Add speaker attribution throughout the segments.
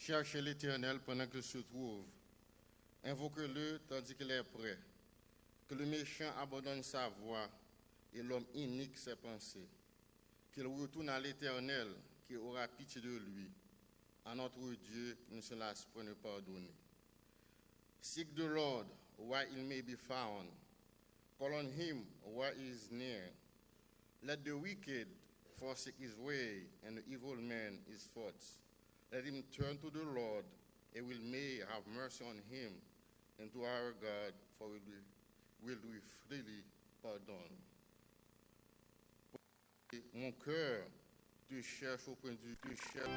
Speaker 1: Cherchez l'Éternel pendant qu'il se trouve. Invoquez-le tandis qu'il est prêt. Que le méchant abandonne sa voie et l'homme inique ses pensées. Qu'il retourne à l'Éternel qui aura pitié de lui. À notre Dieu qui ne se lasse point de pardonner. Seek the Lord while he may be found. Call on him while he is near. Let the wicked forsake his way and the evil man his thoughts. Let him turn to the Lord, and we may have mercy on him, and to our God, for we freely pardon. Mon cœur te cherche au point de vue, te cherche.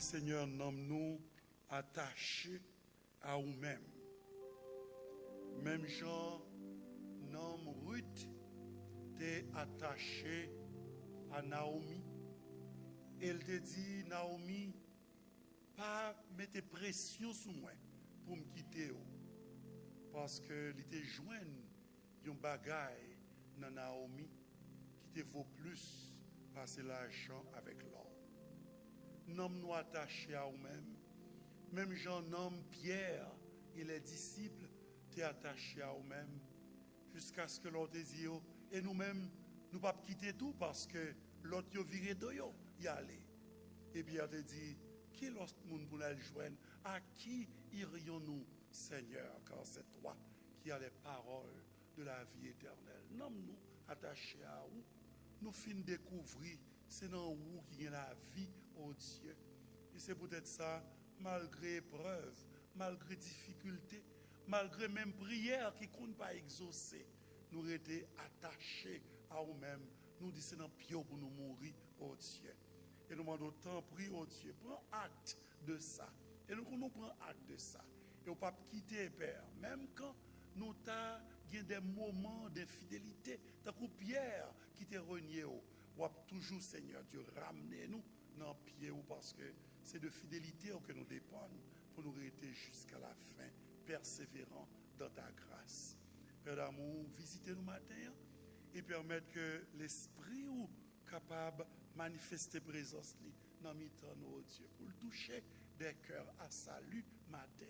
Speaker 2: Seigneur, nomme-nous attachés à nous-mêmes. Même Jean, nomme Ruth, t'es attaché à Naomi. Elle te dit, Naomi, pas mettre pression sur moi pour me quitter. Parce que il te joigne un bagaille dans Naomi qui te vaut plus passer l'argent avec l'or. Nomme-nous attachés à nous-mêmes. Même Jean nomme Pierre et les disciples, t'es attachés à nous-mêmes. Jusqu'à ce que l'autre dise, et nous-mêmes, nous ne pas quitter tout parce que l'autre yo viré de yo, y aller. Et Pierre te dit, qui est l'autre monde pour nous joindre? À qui irions-nous, Seigneur, car c'est toi qui as les paroles de la vie éternelle. Nomme-nous attachés à vous. Nous finissons de découvrir, c'est dans vous qui y a la vie, oh Dieu. Et c'est peut-être ça, malgré épreuve, malgré difficulté, malgré même prière qui ne compte pas exaucer, nous étions attachés à nous-mêmes. Nous disons dans pied pour nous mourir, oh Dieu. Et nous demandons tant, prie, oh Dieu, prends acte de ça. Et nous prenons acte de ça. Et on ne peut pas quitter, Père, même quand nous t'avons il y a des moments d'infidélité. Tant que Pierre qui t'a renié, ou toujours, Seigneur Dieu, ramenez nous dans le pied, parce que c'est de fidélité que nous dépendons pour nous rester jusqu'à la fin, persévérant dans ta grâce. Père d'amour, visitez-nous matin et permettre que l'esprit ou capable de manifester présence dans mi-temps, nos Dieu, pour le toucher des cœurs à salut matin.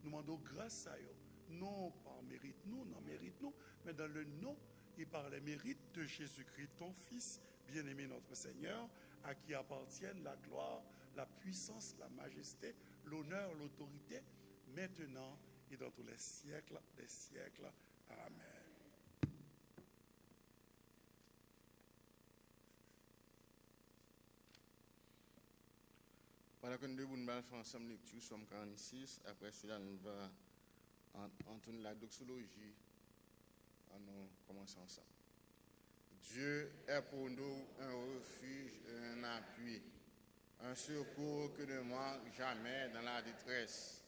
Speaker 2: Nous demandons grâce à eux, non par mérite nous, non mérite nous, mais dans le nom et par les mérites de Jésus-Christ, ton Fils, bien-aimé notre Seigneur, à qui appartiennent la gloire, la puissance, la majesté, l'honneur, l'autorité, maintenant et dans tous les siècles des siècles. Amen.
Speaker 1: Pendant que nous devons faire ensemble lecture, Somme 46, après cela, nous allons entendre la doxologie. Nous commençons ensemble. Dieu est pour nous un refuge et un appui, un secours que ne manque jamais dans la détresse.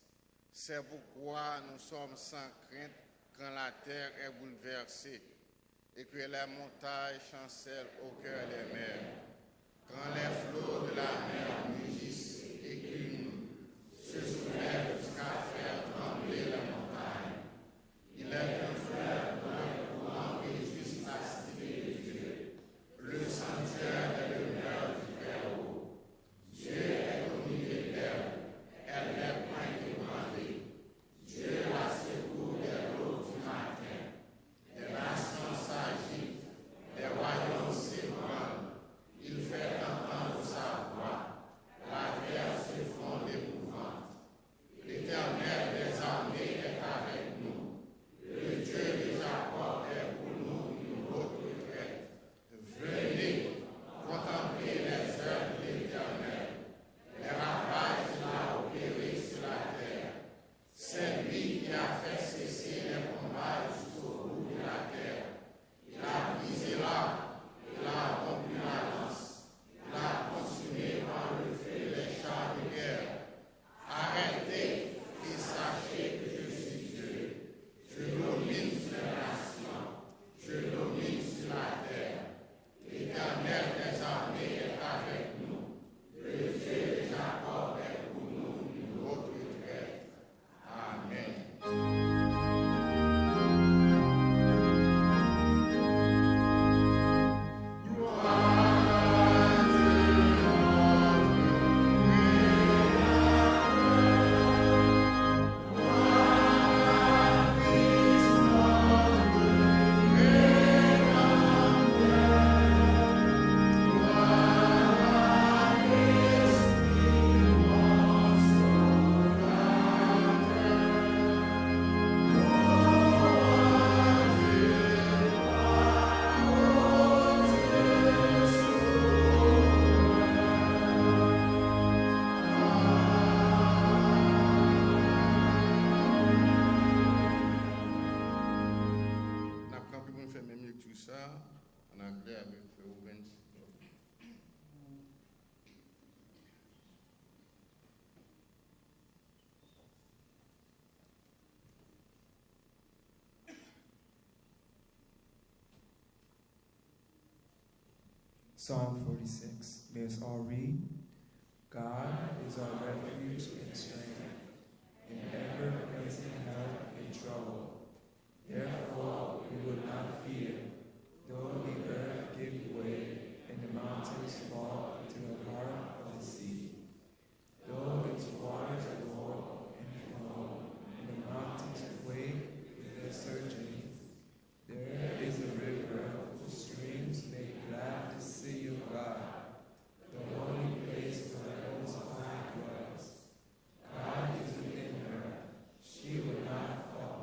Speaker 1: C'est pourquoi nous sommes sans crainte quand la terre est bouleversée et que les montagnes chancellent au cœur des mers. Quand les flots de la mer mugissent et qu'une se soulève jusqu'à faire trembler les montagnes, il est un fleuve dans le courant réjouisse la cité de Dieu, le sanctuaire de l'honneur du Très-Haut. Dieu est au milieu d'elle, elle n'est point ébranlée. Dieu la secoue des eaux du matin. Les nations s'agitent, les royaumes s'ébranlent. Il fait entendre sa voix, la terre se fond d'épouvante. L'Éternel des armées est avec nous. Le Dieu de Jacob est pour nous une haute retraite. Venez contempler les œuvres de l'Éternel, les ravages qu'il a opérés sur la terre. C'est lui qui a fait cesser les combats jusqu'au bout de la terre. Il a brisé l'arbre, il a rompu la lance, il a consumé par le feu les chars de guerre. Arrêtez et sachez que je suis Dieu. Je domine sur les nations, je domine sur la terre. L'Éternel des armées est avec nous. Le Dieu de Jacob est pour nous une haute retraite. Amen.
Speaker 3: Psalm 46. May us all read. God is our refuge and strength, an ever-present help in trouble. Therefore we will not fear, though the earth give way and the mountains fall into the heart of the sea. Though its waters roar and foam, and the mountains quake with their surging, there is a river whose streams make glad to see you, God, the holy place where the Most High dwells. God is within her, she will not fall.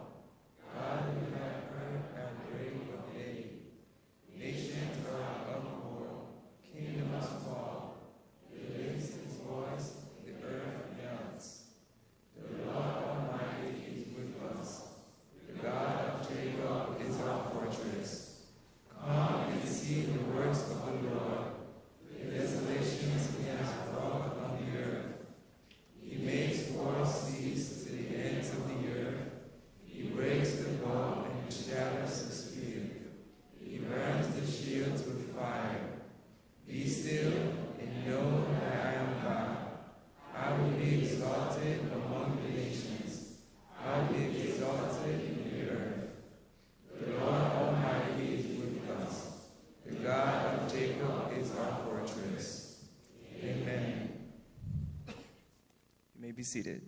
Speaker 3: seated.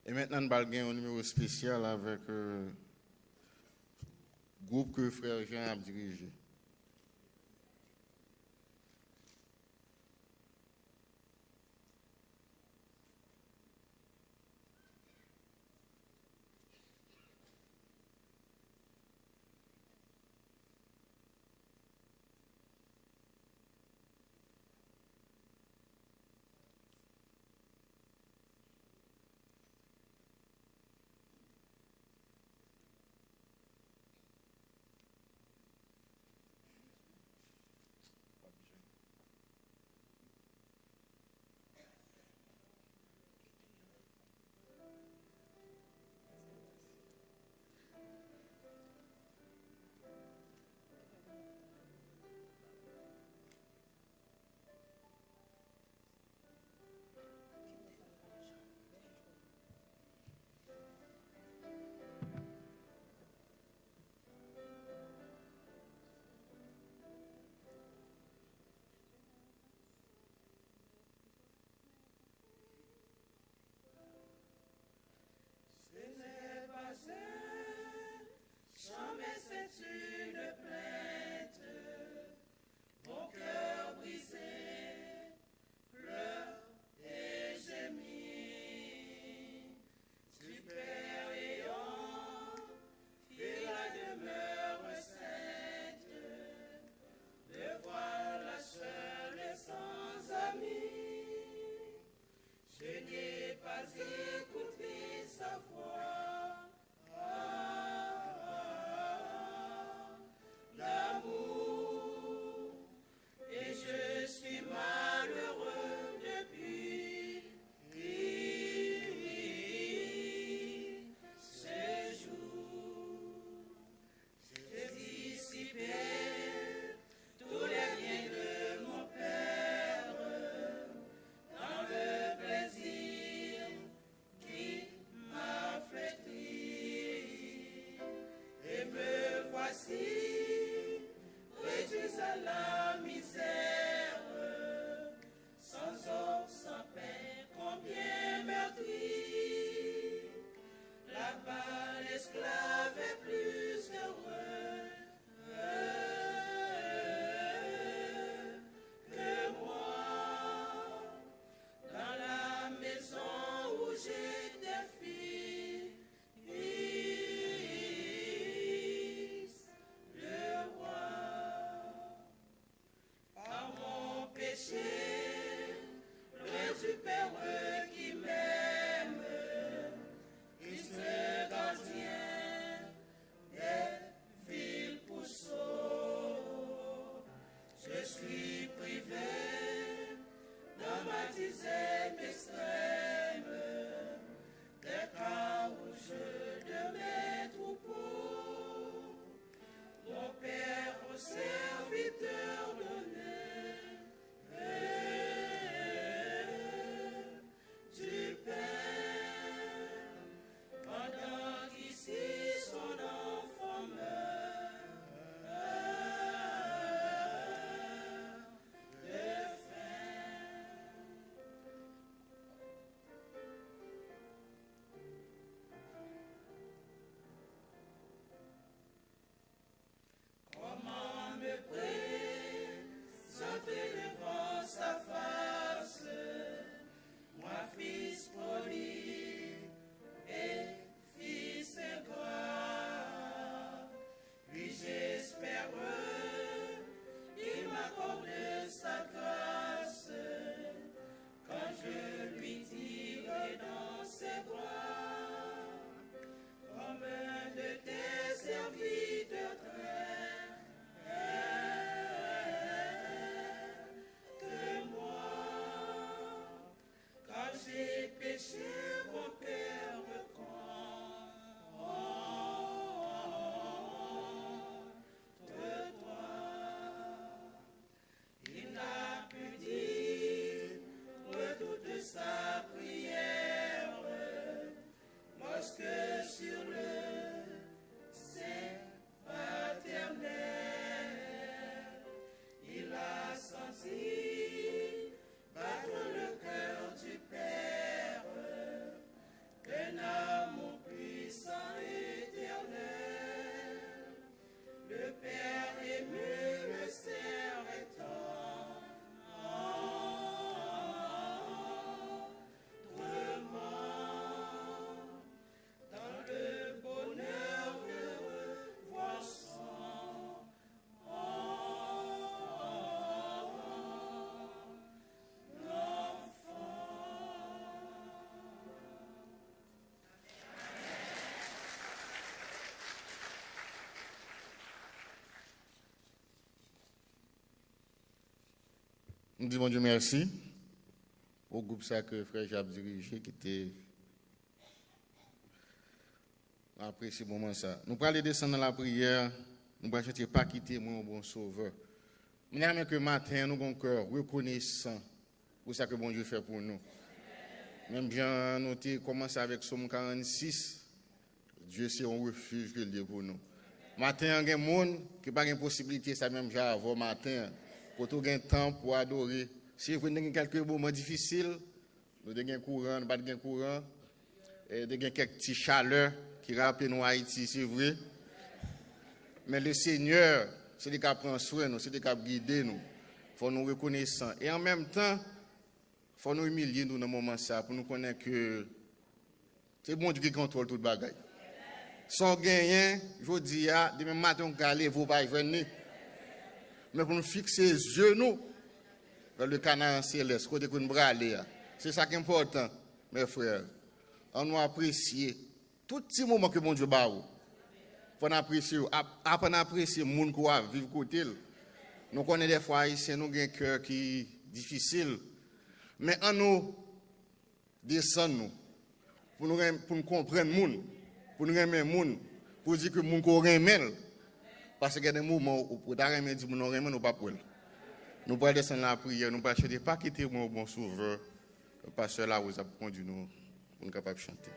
Speaker 1: Et maintenant, nous allons gagner un numéro spécial avec groupe que frère Jean a dirigé. Nous disons bon Dieu merci au groupe ça que frère Jab dirigé qui était apprécié ce moment ça. Nous allons descendre dans la prière, nous allons chanter pas quitter mon bon sauveur. Nous avons que matin nous avons un cœur reconnaissant pour ça que bon Dieu fait pour nous. Même bien noté commencé avec Somme 46, Dieu c'est un refuge que Dieu pour nous. Matin il y a des gens qui n'ont pas de possibilité ça même déjà avant matin pour tout un temps pour adorer. Si vous avez quelques moments difficiles, nous avons un courant, nous n'avons pas de courant, nous avons quelques petites chaleurs qui rappellent nous Haïti, c'est vrai. Mais le Seigneur, c'est lui qui prend soin de nous, c'est lui qui guide nous. Il faut nous reconnaître. Et en même temps, il faut nous humilier nous dans ce moment ça pour nous connaître que c'est bon Dieu qui contrôle toute bagaille. Sans gagner, je dis, demain matin, on va aller, vous pas venir. Mais pour nous fixer les yeux, nous, dans le canard céleste, côté qu'on va aller. C'est ça qui est important, mes frères. On nous apprécier tout petit moment que mon Dieu bat. Faut apprécier, après apprécier le monde qui va vivre côté. Nous connaissons des fois ici, nous avons un cœur qui est difficile. Mais en nous descendons pour nous comprendre le monde, pour nous aimer le monde, pour dire que le monde qu'on aime. Parce qu'il y a des moments où pour t'aimer, nous ne nous pas pour. Nous allons descendre la prière, nous allons chercher pas quitter mon bon sauveur. Le pasteur là, vous a conduit nous pour nous capables de chanter.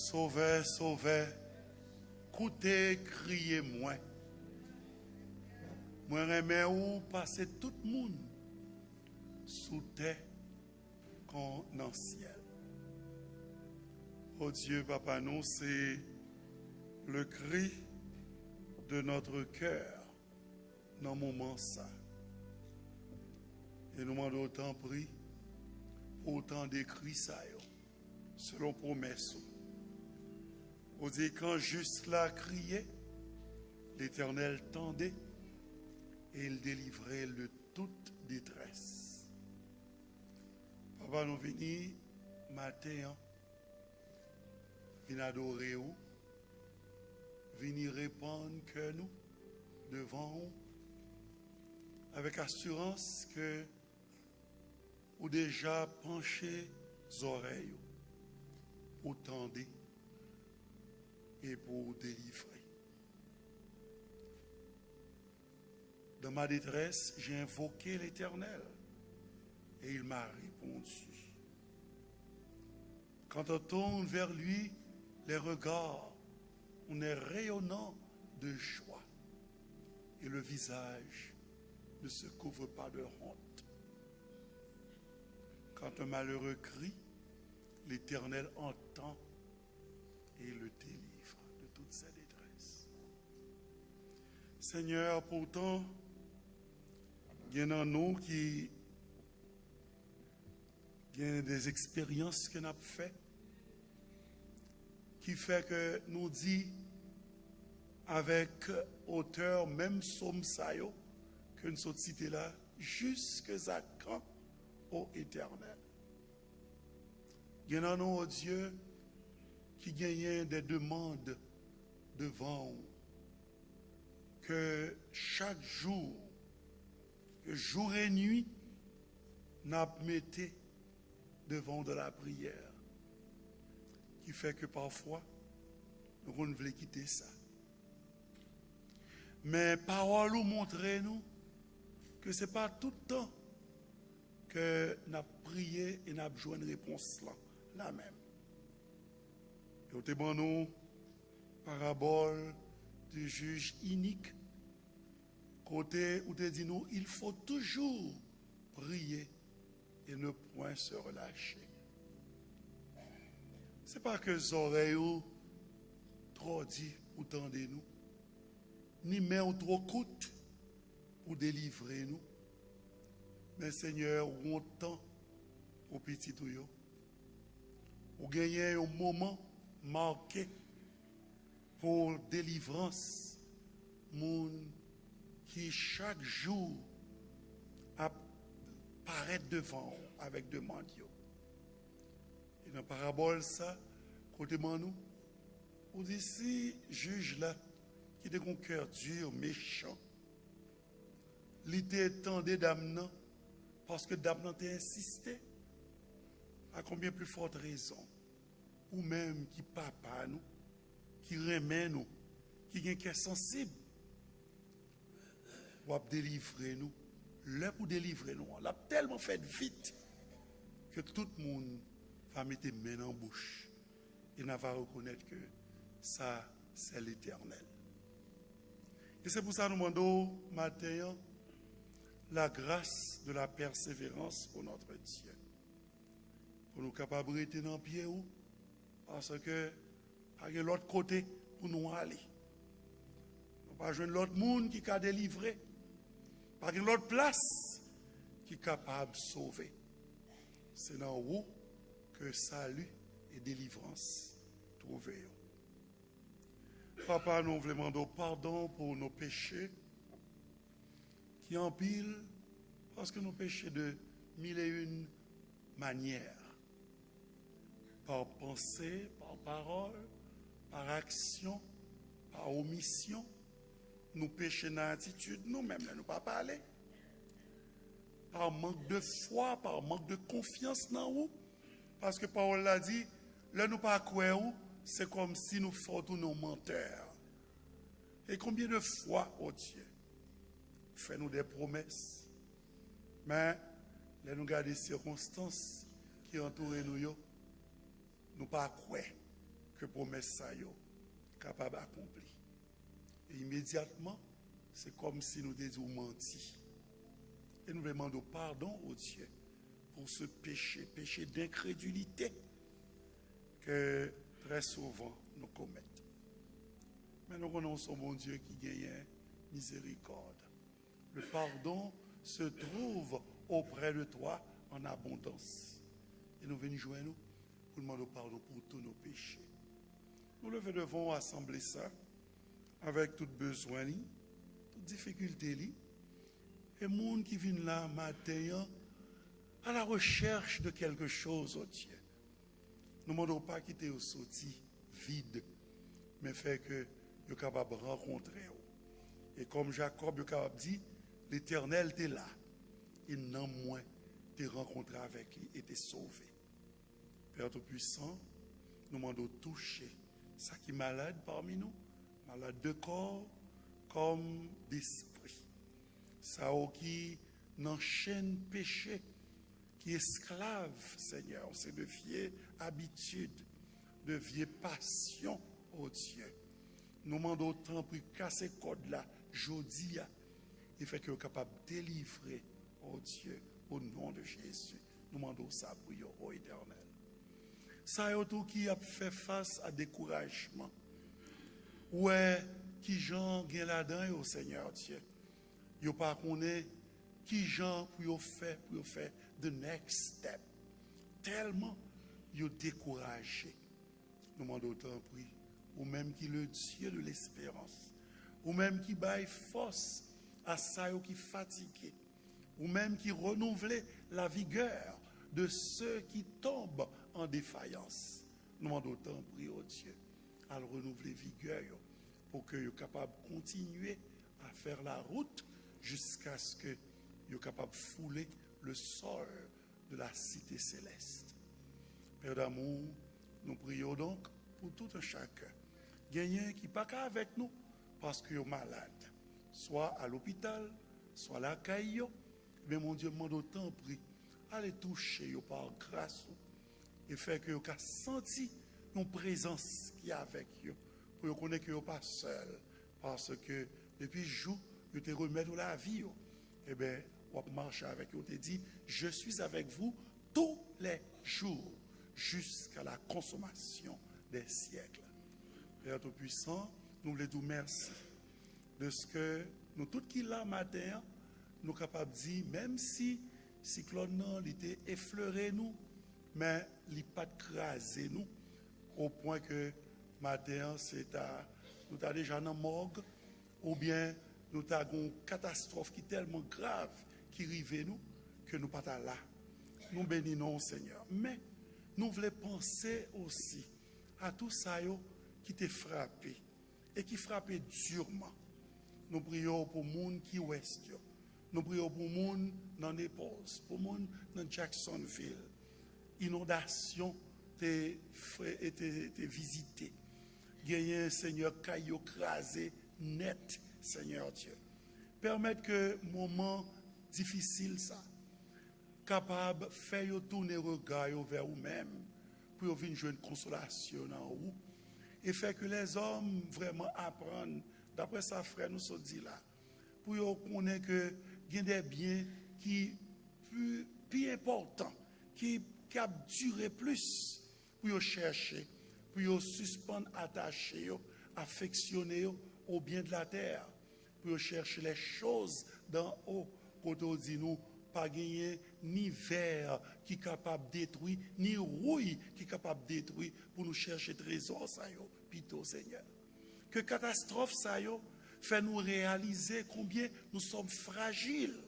Speaker 2: Sauveur, sauveur, coûtez, criez moins. Moi remets ou passer tout le monde sous terre qu'on en ciel. Oh Dieu, Papa, nous, c'est le cri de notre cœur dans le moment ça. Et nous demandons autant pris, autant d'écrits ça, selon promesse. On dit quand juste là criait, l'Éternel tendait et il délivrait de toute détresse. Papa, nous venons matin, venons adorer vous, venons répondre que nous devant vous, avec assurance que vous déjà penché les oreilles pour tendre et pour délivrer. Dans ma détresse, j'ai invoqué l'Éternel et il m'a répondu. Quand on tourne vers lui, les regards, on est rayonnant de joie et le visage ne se couvre pas de honte. Quand un malheureux crie, l'Éternel entend et le délivre de toute sa détresse. Seigneur, pourtant, il y en a nous qui ont des expériences que nous avons faites qui fait que nous dit avec hauteur, même somme sayo, que nous sommes cités là, jusqu'à quand, ô Éternel. Il y en a nous, ô Dieu, qui gagnent des demandes devant vous, que chaque jour, que jour et nuit, nous mettons devant de la prière, qui fait que parfois, nous voulons quitter ça. Mais parole nous montre nous que ce n'est pas tout le temps que nous avons prié et nous avons joué une réponse là même. Et au témoin nous, parabole du juge inique, côté où tu dis nous, il faut toujours prier et ne point se relâcher. Ce n'est pas que les oreilles trop dit pour tendre nous, ni main trop coûte pour délivrer nous. Mais Seigneur, on tend au petit tuyau. Ou gagner un moment marqué pour délivrance, moun qui chaque jour apparaît devant avec demande. Et dans la parabole, ça, côté nous, on dit si juge là, qui a un cœur dur, méchant, l'idée tendait d'amener, parce que d'amener t'a insisté, à combien plus forte raison, ou même qui papa nous, qui remet nous, qui a un cœur sensible, pour délivrer nous, là pour délivrer nous, l'a tellement fait vite, que tout le monde va mettre les mains en bouche, et n'a va reconnaître que ça, c'est l'Éternel. Et c'est pour ça que nous demandons matin la grâce de la persévérance pour notre Dieu. Pour nous capables de rester dans le pied, parce que il y a l'autre côté pour nous aller. Nous ne pas jouer l'autre monde qui a délivré. Pas l'autre place qui est capable de sauver. C'est dans où que salut et délivrance trouvent. Papa, nous voulons demander pardon pour nos péchés qui empilent parce que nous péchons de 1001 manières. Par pensée, par parole, par action, par omission. Nous péchons dans l'attitude, nous-mêmes, nous ne pas parler. Par manque de foi, par manque de confiance dans nous. Parce que Paul l'a dit, là nous pas croire, c'est comme si nous faisons nos menteurs. Et combien de fois, oh Dieu, fais-nous des promesses. Mais, là nous gardons les circonstances qui entourent nous, nous pas croire que promesse ça yo capable d'accomplir. Et immédiatement, c'est comme si nous étions menti. Et nous demandons pardon au Dieu pour ce péché d'incrédulité que très souvent nous commettons. Mais nous connaissons mon Dieu qui gagne miséricorde. Le pardon se trouve auprès de toi en abondance. Et nous venons joindre nous pour demander pardon pour tous nos péchés. Nous devons assembler ça avec tout besoin, toute difficulté. Et les gens qui viennent là matin à la recherche de quelque chose au Dieu. Nous ne demandons pas quitter au sorti vide, mais fait que nous sommes capables de rencontrer. Et comme Jacob est capable de dire, l'Éternel est là. Et non moins de rencontrer avec lui et de sauver. Père Tout-Puissant, nous demandons toucher ça qui est malade parmi nous, malade de corps comme d'esprit. Ça qui n'enchaîne péché, qui esclave, Seigneur, c'est de vieilles habitudes, de vieilles passions, oh Dieu. Nous demandons autant pour casser ce code-là, jeudi, et fait que nous sommes capables de délivrer, oh Dieu, au nom de Jésus. Nous demandons ça pour vous, oh Éternel. Ça est tout qui a fait face à découragement. Ouais, qui gens gagnent là-dedans, au Seigneur Dieu. Yo pas connaît qui gens pour faire the next step. Tellement yo découragé. Nous demandons autant prix, ou même qui le Dieu de l'espérance, ou même qui baille force à ça qui fatigué, ou même qui renouvelle la vigueur de ceux qui tombent en défaillance. Nous demandons autant prix au Dieu à le renouveler vigueur pour que soient capables de continuer à faire la route jusqu'à ce que soient capables de fouler le sol de la cité céleste. Père d'amour, nous prions donc pour tout un chacun. Gagnant qui pas qu'à avec nous parce qu'ils sont malades, soit à l'hôpital, soit à la caille. Mais mon Dieu, demande autant prix. Allez toucher par grâce et faire que vous senti une présence qui est avec vous. Pour vous connaître que vous pas seul. Parce que depuis le jour, vous te remettez la vie. Eh bien, vous marchez avec vous. Vous te dit, je suis avec vous tous les jours jusqu'à la consommation des siècles. Père Tout-Puissant, nous voulons vous merci de ce que nous, tout qui là matin, nous sommes capables de dire, même si cyclone il était effleuré nous, mais il n'a pas crasé nous, au point que matin, nous sommes déjà dans la morgue, ou bien nous avons une catastrophe qui est tellement grave qui arrive nous, que nous ne sommes pas là. Nous bénissons Seigneur. Mais nous voulons penser aussi à tout ça qui t'a frappé et qui frappé durement. Nous prions pour les gens qui ouest. Nous prions pour les gens dans Naples, pour les gens dans Jacksonville. Inondation t'es visité. Gagné Seigneur caillou crasé net Seigneur Dieu. Permettre que moment difficile ça capable faire tourner regard vers vous-même pour venir jouer une consolation en vous et faire que les hommes vraiment apprennent d'après ça frère nous sont dit là pour connaître que il y a des biens qui plus importants qui a duré plus pour chercher pour suspendre attacher affectionner au bien de la terre pour chercher les choses d'en haut quand on dit nous pas gagner ni verre qui est capable de détruire, ni rouille qui est capable de détruire pour nous chercher trésor, ça y est, plutôt Seigneur. Que catastrophe, ça y est, fait nous réaliser combien nous sommes fragiles.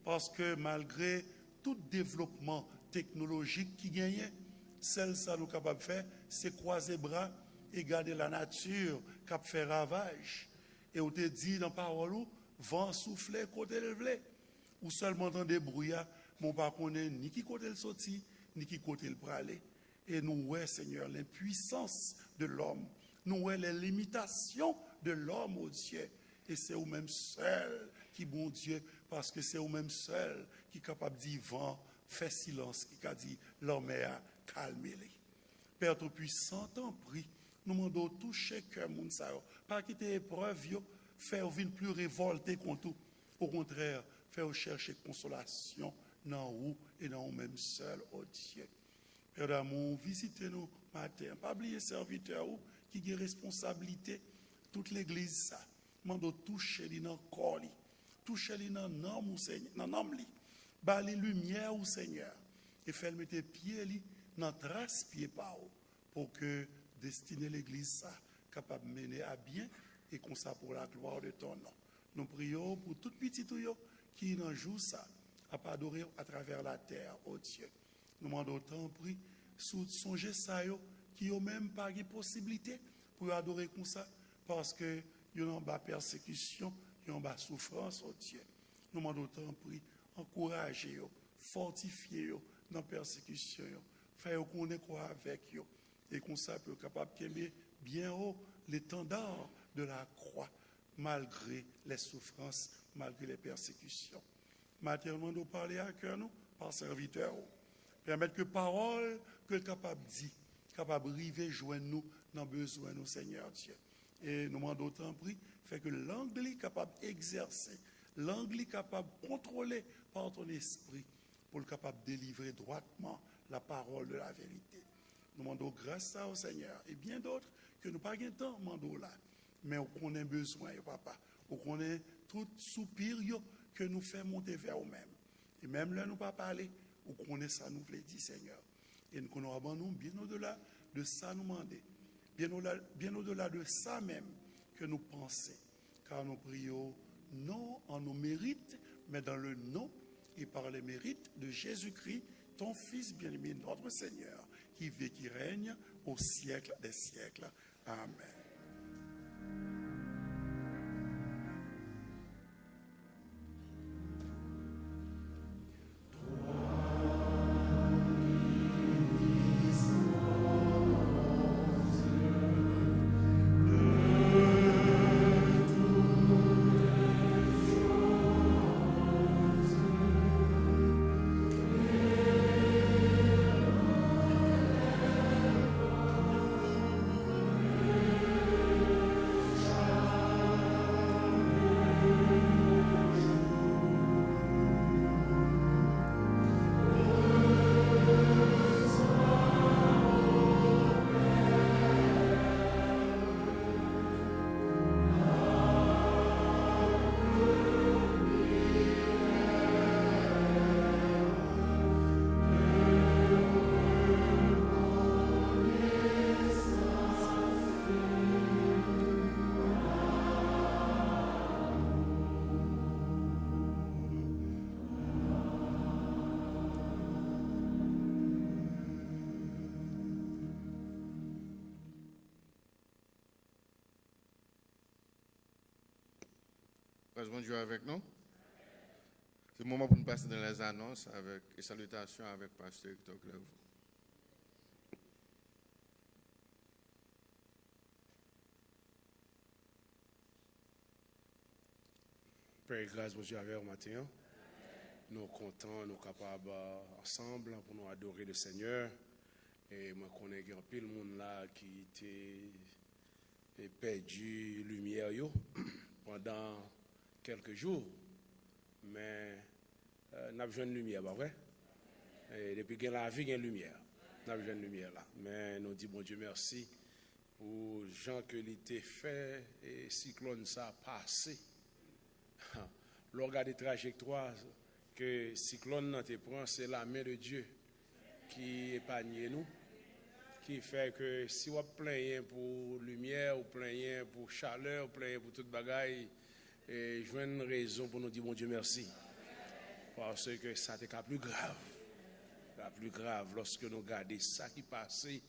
Speaker 2: Parce que malgré tout développement technologique qui gagne, celle ça nous capable de faire, c'est croiser bras et garder la nature qui fait ravage. Et on te dit dans parole, vent souffler côté le vlé. Ou seulement dans des brouillards, mon pas connaît ni qui côté le sorti, ni qui côté le pralé. Et nous, ouais, Seigneur, l'impuissance de l'homme, nous, ouais, les limitations de l'homme au Dieu. Et c'est vous-même seul qui, bon Dieu, parce que c'est vous-même seul qui est capable de dire vent, fait silence, qui a dit l'homme a calmé. Père Tout-Puissant, t'en prie, nous demandons toucher cœur moun sa yo. Pas quitter épreuve yo, faire vin plus révolté contre tout. Au contraire, faire chercher consolation dans vous et dans vous-même seul, oh Dieu. Père d'amour, visitez-nous matin. Pas oublier serviteur ou qui a responsabilité toute l'église ça. Mando toucher li dans corps li. Toucher li dans nom Seigneur, dans nom li. Ba li lumière au Seigneur et faire mettre pied li dans trace pied pa ou pour que destiner l'église ça capable mener à bien et comme ça pour la gloire de ton nom. Nous prions pour tout petit yo qui dans jour ça à adorer à travers la terre, oh Dieu. Nous demandons autant prix sous songer ça yo qui ont même pas de possibilité pour adorer comme ça parce que ils ont bas persécution, ils ont bas souffrance, oh Dieu. Nous demandons autant prix encourager yo, fortifier yo dans persécution yo, faire qu'on ait quoi avec yo et qu'on soit capable de bien haut l'étendard de la croix malgré les souffrances, malgré les persécutions. Matériellement, nous parler à cœur nous par serviteur. Permettre que parole que le capable dit, capable de river joindre nous dans besoin nous Seigneur Dieu. Et nous demandons autant prix, fait que l'anglais capable d'exercer, l'anglais capable de contrôler par ton esprit pour le capable de délivrer droitement la parole de la vérité. Nous demandons grâce au Seigneur et bien d'autres que nous pas gain temps demandons là, mais on a besoin papa, on a tout soupir que nous fait monter vers nous-mêmes. Et même là nous pas parler, on connaît ça nous voulait dire Seigneur. Et nous connaissons nous bien au-delà de ça nous demander. Bien au-delà de ça même que nous pensons, car nous prions non en nos mérites, mais dans le nom et par les mérites de Jésus-Christ, ton Fils bien-aimé, notre Seigneur, qui vit, qui règne au siècle des siècles. Amen.
Speaker 1: Bon Dieu avec nous. C'est le moment pour nous passer dans les annonces avec, et salutations avec Pasteur Hector Clairvaux.
Speaker 4: Père, grâce bon Dieu avec vous matin. Nous sommes contents, nous sommes capables ensemble pour nous adorer le Seigneur. Et moi, je connais un peu le monde là qui était perdu lumière pendant quelques jours, mais nous avons une lumière, pas vrai? Et depuis qu'il y a la vie, il y a une lumière. Nous avons une lumière là. Mais nous disons, bon Dieu, merci aux gens que l'été fait et cyclone ça a passé. Le regard des trajectoires que cyclone te prend, c'est la main de Dieu qui épargne nous, qui fait que si on plaint pour lumière, ou plaint pour chaleur, ou plaint pour toute bagaille, et je veux une raison pour nous dire bon Dieu merci. Parce que ça était plus grave. La plus grave lorsque nous regardons ça qui passait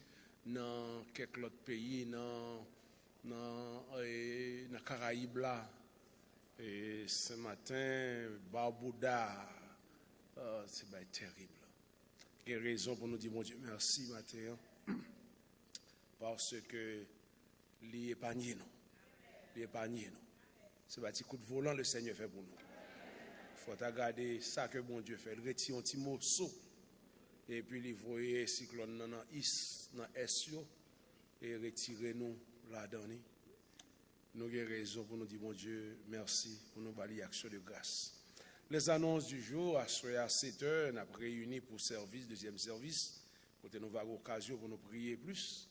Speaker 4: dans quelques autres pays, dans Caraïbes là. Et ce matin, Barbouda, c'est terrible. Il y a raison pour nous dire bon Dieu merci matin. Parce que l'épargne nous. C'est un petit coup de volant le Seigneur fait pour nous. Il faut regarder ça que bon Dieu fait. Il retire un petit morceau et puis il voyait cyclone dans S et retirer nous là-dedans. Nous avons raison pour nous dire, mon Dieu, merci pour nous balayer action de grâce. Les annonces du jour, à 7 heures, nous avons réuni pour service, deuxième service, côté nous avons l'occasion pour nous prier plus.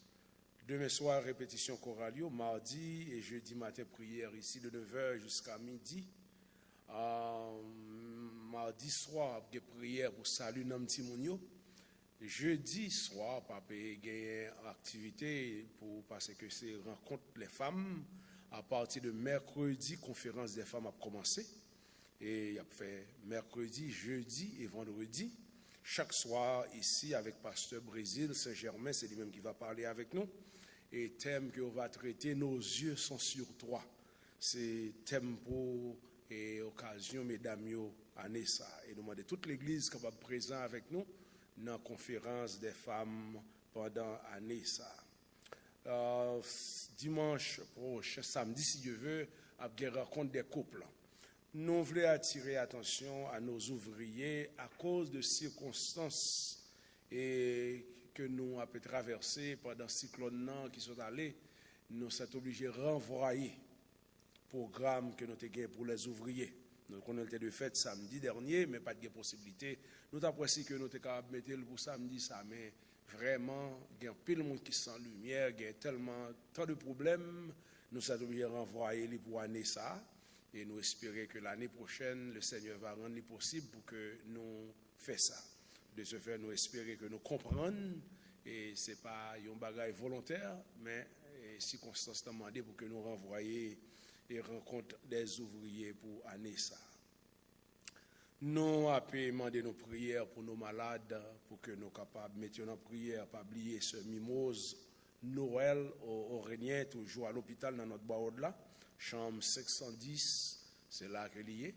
Speaker 4: Demain soir, répétition chorale, mardi et jeudi matin, prière ici de 9h jusqu'à midi. Mardi soir, prière pour salut Nam Timounio. Jeudi soir, papa gagne activité parce que c'est rencontre les femmes. À partir de mercredi, conférence des femmes a commencé. Et il a fait mercredi, jeudi et vendredi. Chaque soir, ici, avec Pasteur Brésil Saint-Germain, c'est lui-même qui va parler avec nous. Et thème que on va traiter, nos yeux sont sur toi. C'est thème pour et occasion, mesdames, année ça. Et nous demandons toute l'église qui va présent avec nous dans la conférence des femmes pendant l'année ça. Dimanche prochain, samedi, si Dieu veut, à la rencontre des couples. Nous voulons attirer attention à nos ouvriers à cause de circonstances et que nous avons traversé pendant ce cyclone qui sont allés. Nous sommes obligés de renvoyer programme que nous avons pour les ouvriers. Nous avons été de fête samedi dernier, mais pas de possibilité. Nous avons apprécié que nous avons capable de mettre pour samedi, ça, mais vraiment, il y a plein de monde qui sent lumière, il y a tellement tant de problèmes. Nous sommes obligés de renvoyer les pour l'année ça. Et nous espérons que l'année prochaine, le Seigneur va rendre les possible pour que nous fassions ça. De ce fait, nous espérons que nous comprenons. Et ce n'est pas un bagage volontaire, mais circonstances demandées pour que nous renvoyions et rencontre des ouvriers pour l'année ça. Nous avons demandé nos prières pour nos malades, pour que nous soyons capables de mettre en prière, pas oublier ce mimose Noël au Régnien, toujours à l'hôpital dans notre bord là, chambre 510, c'est là que lié.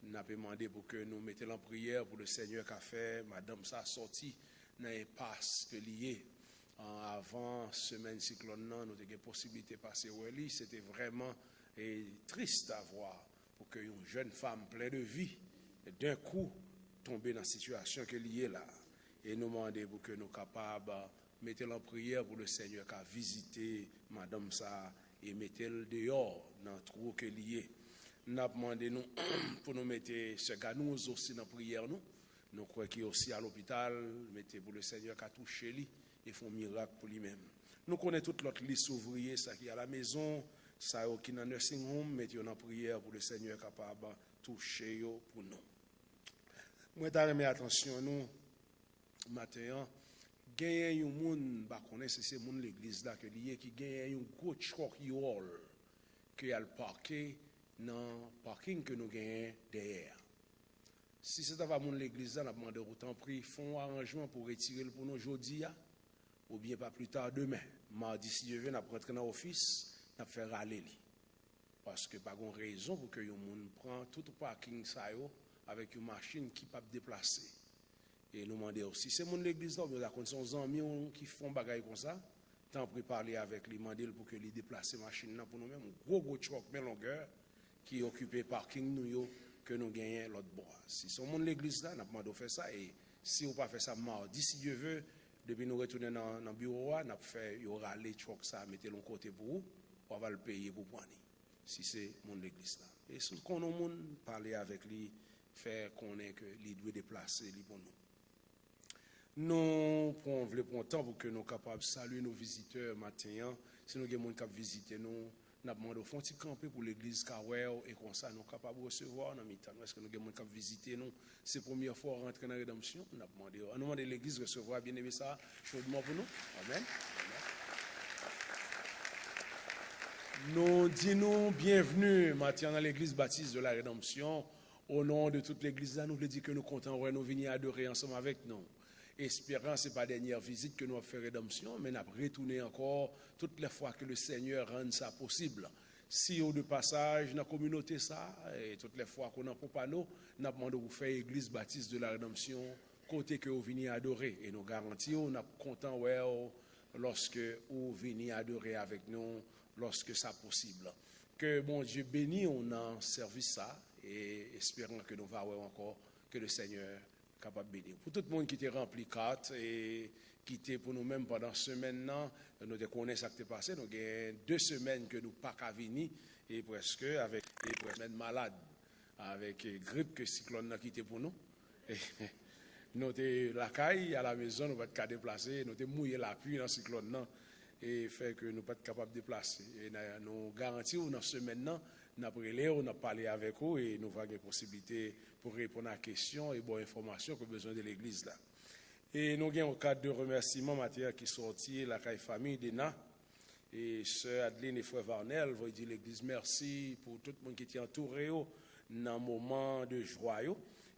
Speaker 4: Nous avons demandé pour que nous mettions en prière pour le Seigneur qui a fait, madame ça sorti dans un passe que lié. Avant semaine cyclone, nous avons eu possibilité de passer au lit. C'était vraiment triste à voir pour qu'une jeune femme pleine de vie, d'un coup, tombe dans la situation qu'elle est là. Et nous demandons pour que nous soyons capables de mettre en prière pour le Seigneur qui a visité madame ça et mettre-le dehors dans le trou qu'elle est. Nous avons demandé pour nous mettre ce gars nous aussi dans la prière. Nous croyons qu'il est aussi à l'hôpital, mettez pour le Seigneur qui a touché lui et font miracle pour lui-même. Nous connaissons toute l'autre liste ouvrier, ça qui est à la maison, ça qui est dans le nursing home, mettez en prière pour le Seigneur capable de toucher pour nous. Moi, je attention nous, matin, il y a un monde, c'est mon l'église là, qui gagne un gros truck qui a le parquet dans le parking que nous gagnons derrière. Si c'est à mon l'église là, nous demandé autant prix, font un arrangement pour retirer pour nous aujourd'hui, ou bien pas plus tard demain. Mardi, si Dieu veut, nous rentrer dans l'office, nous faire râler. Parce que pas de raison pour que les gens prennent tout le parking avec une machine qui ne peut pas déplacer. Et nous demandons aussi, c'est mon l'église là, nous avons des amis qui font des choses comme ça, tant pour parler avec les demander pour que les déplacer machine pour nous-mêmes, un gros truck de longueur qui occupe le parking nous que nous gagnons l'autre bord. Si c'est mon l'église là, nous demandons de faire ça. Et si on ne pas faire ça mardi, si Dieu veut, depuis nous retourner dans le bureau, nous fait il y aura les trucks ça, mettez le côté pour vous, on va le payer pour prendre. Si c'est mon l'église là. Et si on a parler avec lui, faire qu'on ait que lui doit déplacer lui pour nous. Nous voulons prendre temps pour que nous soyons capables de saluer nos visiteurs matin. Si nous avons des gens qui visitent nous, nous avons demandé au fond de camper pour l'église Kawel et comme ça nous sommes capables de recevoir dans mi-temps. Est-ce que nous avons des gens qui visitent nous? C'est la première fois de rentrer dans la rédemption. Nous avons demandé à l'église de recevoir bien aimé ça chaudement pour nous. Amen. Nous disons bienvenue matin dans l'église baptiste de la rédemption. Au nom de toute l'église, nous voulons dire que nous sommes contents de nous venir adorer ensemble avec nous. Espérant, ce n'est pas la dernière visite que nous avons fait rédemption, mais nous avons retourné encore toutes les fois que le Seigneur rend ça possible. Si au de passage, dans la communauté, ça, et toutes les fois qu'on n'a pas nous, nous avons demandé de vous faire l'église baptiste de la rédemption, côté que vous venez adorer. Et nous garantissons, nous sommes contents lorsque vous venez adorer avec nous, lorsque c'est possible. Que bon Dieu bénisse, on a servi ça, et espérons que nous allons encore que le Seigneur capable de bénir. Pour tout le monde qui était rempli carte et qui était pour nous-mêmes pendant semaine, nous connaissons ce qui est passé. Nous avons 2 semaines que nous pas qu'à venir et presque avec une semaine malade, avec grippe que cyclone qui était pour nous. Et, nous étions la caille à la maison, nous ne pouvons pas déplacer, nous étions mouillés la pluie dans le cyclone et fait que nous ne pouvons pas capable de déplacer. Et nous garantissons dans ce semaine, nous avons parlé, on a parlé avec vous et nous avons des possibilités pour répondre à la question et bonnes informations que besoin de l'église là. Et nous avons un cadre de remerciement matériel qui sorti la caille famille d'Ena et sœur Adeline et frère Varnel, vous dire l'église merci pour tout le monde qui était entouré dans un moment de joie.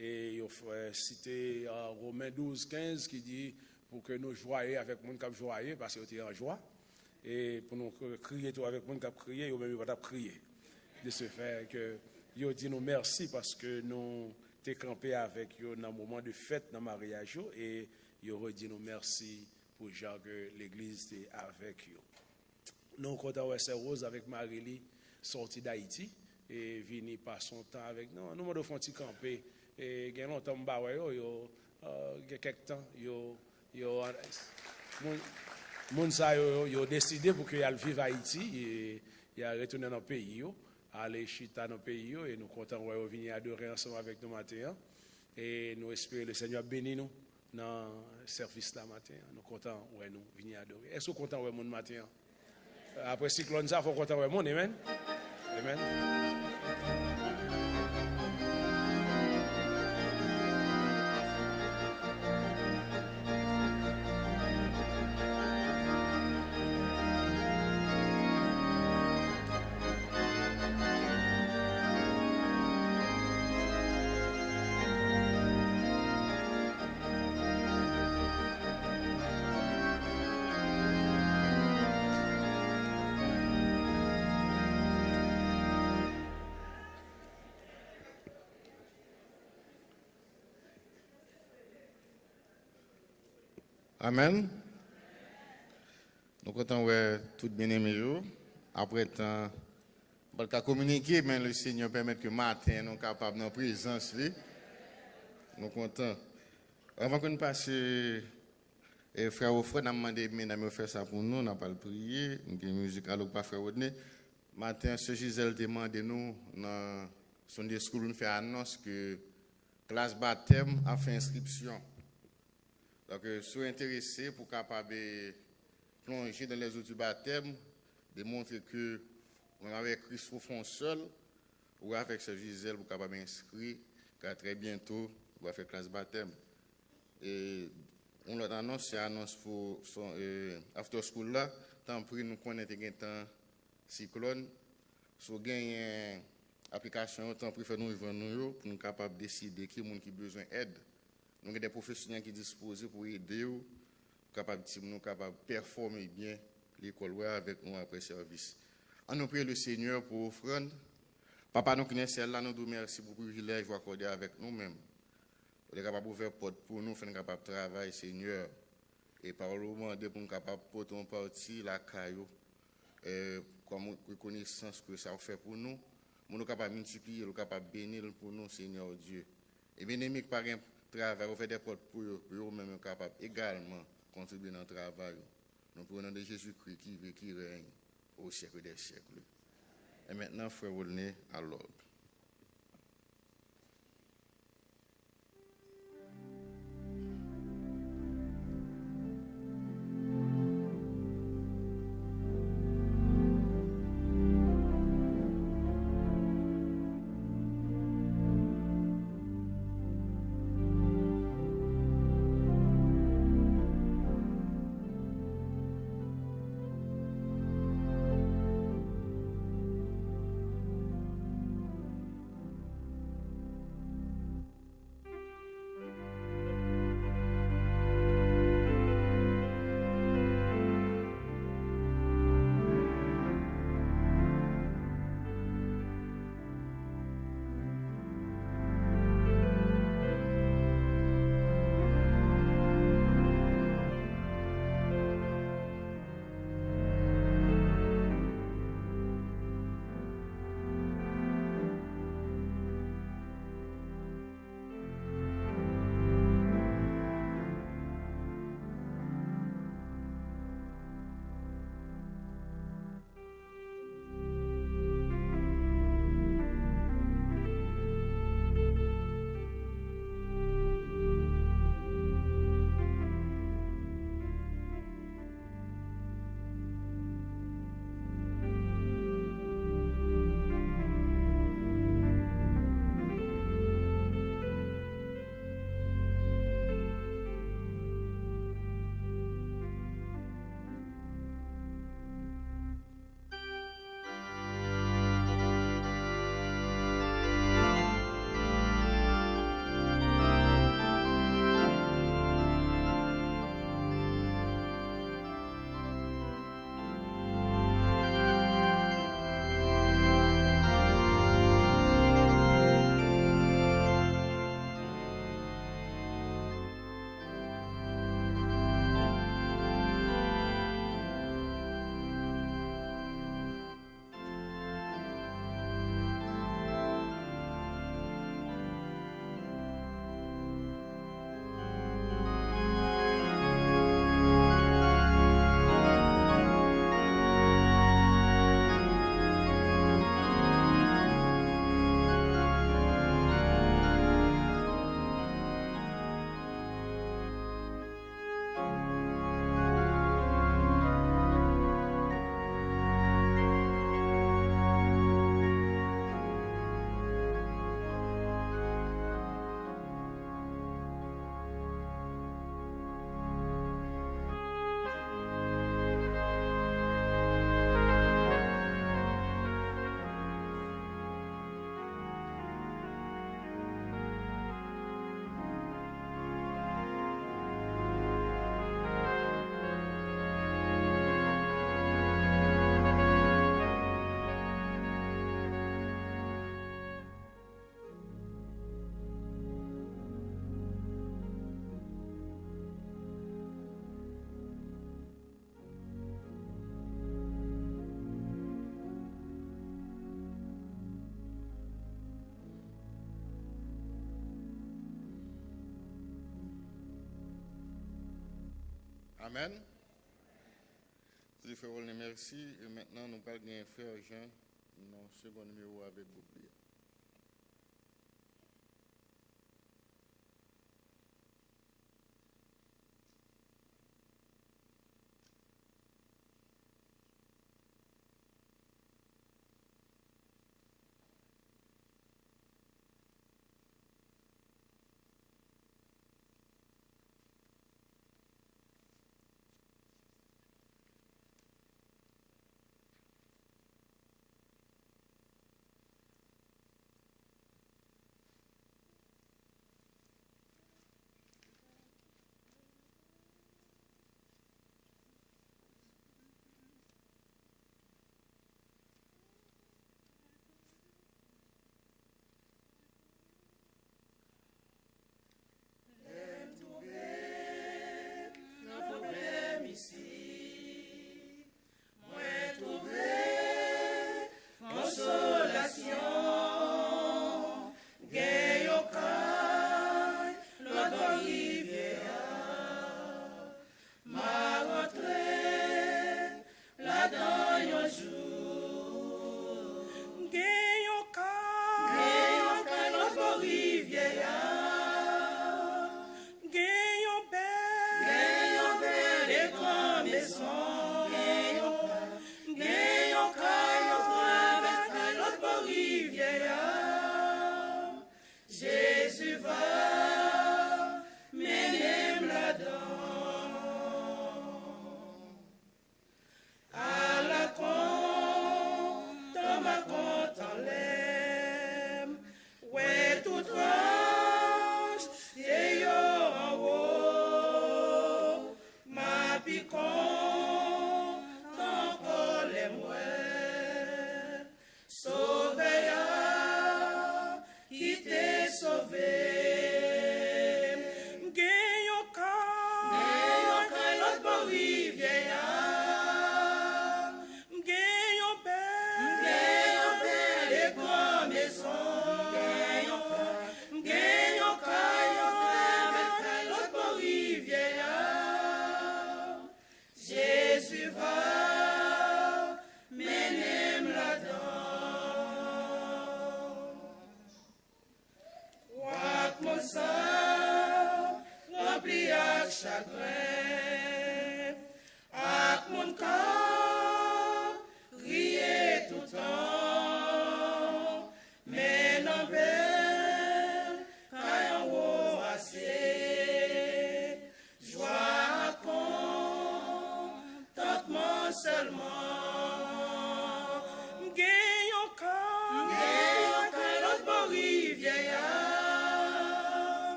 Speaker 4: Et il faut citer Romains 12, 15 qui dit pour que nous joyons avec le monde qui a joyé parce que nous en joie. Et pour nous crier tout avec le monde qui a crié, nous même pas crier. De ce fait que il dit nous merci parce que nous t'es campé avec eux dans un moment de fête dans le mariage et il aurait dit nous merci pour genre que l'église est avec eux. Nous comptons avec Rose avec Marélie sortie d'Haïti et vini par son temps avec nous. Nous devons faire camper et il y a longtemps quelques temps moun sa yo décidé pour qu'il vive à Haïti et il a retourné dans le pays aller chita dans le pays et nous comptons venir adorer ensemble avec nous matin et nous espérons le Seigneur bénit nous dans le service là matin. Nous comptons nous venir adorer. Est-ce que vous comptez mon matin? Après cyclone ça faut compter mon amen. Amen.
Speaker 1: Amen. Nous comptons tout bien aimé. Après temps, on va communiquer, mais le Seigneur permet que matin, nous sommes capables de présence. Nous comptons. Avant que nous passions, frère ou frère, nous avons demandé de faire ça pour nous, nous n'avons pas prié, nous avons musique alors pas frère Rodney. Matin, ce Gisèle demande nous, dans son discours, nous fait annonce que classe baptême a fait inscription. Donc, si vous êtes intéressé pour capable plonger dans les eaux du baptême, démontrer que on avec Christ au fond seul, ou avec ce Gisèle, vous capable inscrire, car très bientôt, vous va faire classe baptême. Et on l'a annoncé, c'est annonce pour son after school là, tant pis nous connaissons un cyclone, si vous avez une application, tant pis faire nous pour nous capables de décider qui est qui a besoin d'aide. Nous avons des professionnels qui sont disposés pour aider nous, capables de performer bien l'école avec nous après service. On nous prie le Seigneur pour offrande. Papa, nous connaissons celle-là, nous vous remercions pour le privilège de vous accorder avec nous-mêmes. Vous êtes capable d'ouvrir porte pour nous, faire capable de travailler, Seigneur. Et par le moment, pour nous capables de porter en partie la caillou, comme reconnaissance que ça fait pour nous, nous sommes capables de multiplier, nous sommes capables de bénir pour nous, Seigneur Dieu. Et bien aimé, par un travail, vous faites des portes pour eux-mêmes capables également contribuer dans le travail. Nous prenons de Jésus-Christ qui veut, qui règne au siècle des siècles. Et maintenant, frère Rodney, à l'ordre. Amen. Je frère Olne, merci. Et maintenant, nous allons gagner frère Jean, dans le second numéro avec vous.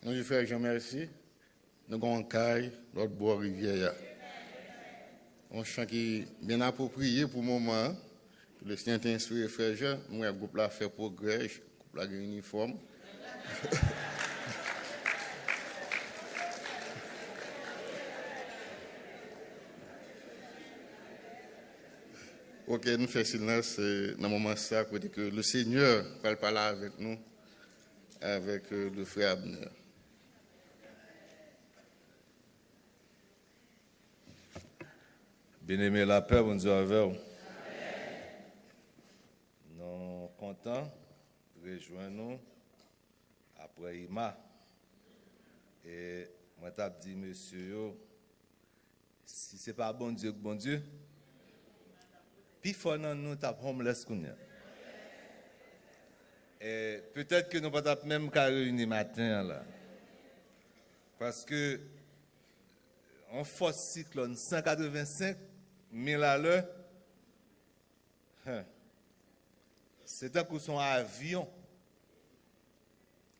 Speaker 1: Nous disons frère Jean merci. Nous avons un caille, l'autre bois rivière. Un chant qui est bien approprié pour le moment. Le Seigneur t'a instruit frère Jean. Moi, le groupe l'a fait progrès, le groupe l'a uniforme. Ok, nous faisons silence dans le moment ça, côté que le Seigneur va parler avec nous, avec le frère Abner.
Speaker 5: Bien-aimé, la paix, bon Dieu avec vous. Nous sommes contents de rejoindre nous après Ima. Et moi, je dit, monsieur, si ce n'est pas bon Dieu, puis faut nous tap homeless kounya. Et peut-être que nous pas même qu'à réunir matin là. Parce que en force cyclone 185 000 à l'heure, c'est un coup son avion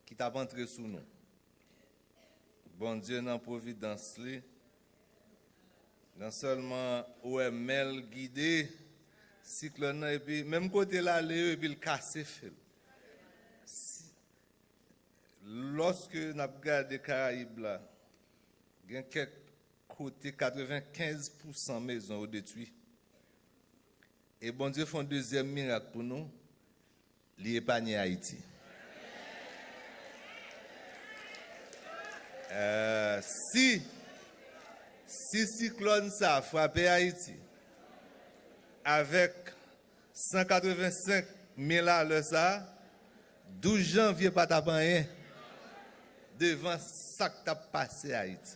Speaker 5: qui t'a entré sous nous. Bon Dieu dans providence li, non seulement OML guidé cyclone et puis même côté là et puis le casser fil. Lorsque nous regardons les Caraïbes là, il y a quelques côtés 95% maisons détruites. Et bon Dieu fait un deuxième miracle pour nous, l'épargne Haïti. Si cyclone ça a frappé Haïti avec 185 000 à l'heure ça, 12 janvier pas ta rien devant ça qui t'a passé à Haïti.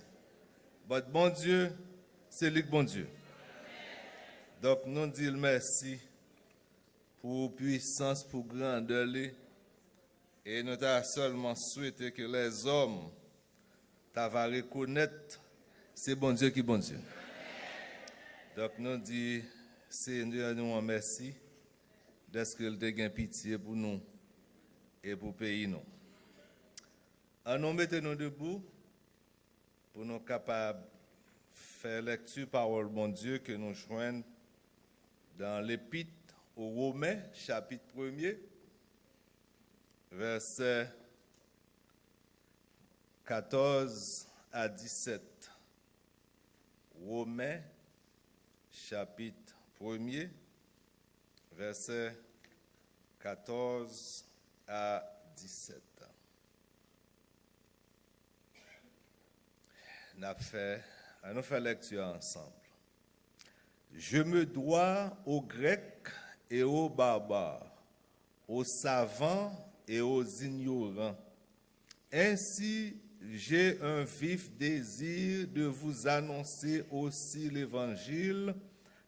Speaker 5: But bon Dieu, c'est lui bon Dieu. Donc nous disons merci pour puissance, pour grandeur. Et nous avons seulement souhaité que les hommes va reconnaître c'est bon Dieu qui est bon Dieu. Donc nous disons Seigneur, nous merci d'être qu'il te gagne pitié pour nous et pour le pays nous. En nous mettons debout pour nous capables de faire lecture parole mon Dieu que nous joignons dans l'épître aux Romains, chapitre 1er, versets 14 à 17. Romains, chapitre 1er, versets 14 à 17. Nous faisons lecture ensemble. Je me dois aux Grecs et aux barbares, aux savants et aux ignorants. Ainsi, j'ai un vif désir de vous annoncer aussi l'Évangile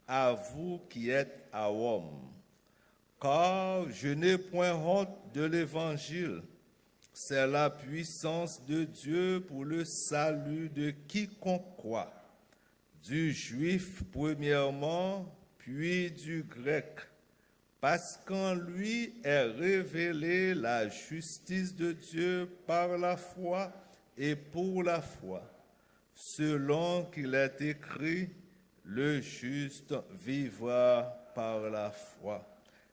Speaker 5: à vous qui êtes à Rome. Car je n'ai point honte de l'Évangile. C'est la puissance de Dieu pour le salut de quiconque croit, du juif premièrement, puis du grec, parce qu'en lui est révélée la justice de Dieu par la foi et pour la foi, selon qu'il est écrit, le juste vivra par la foi.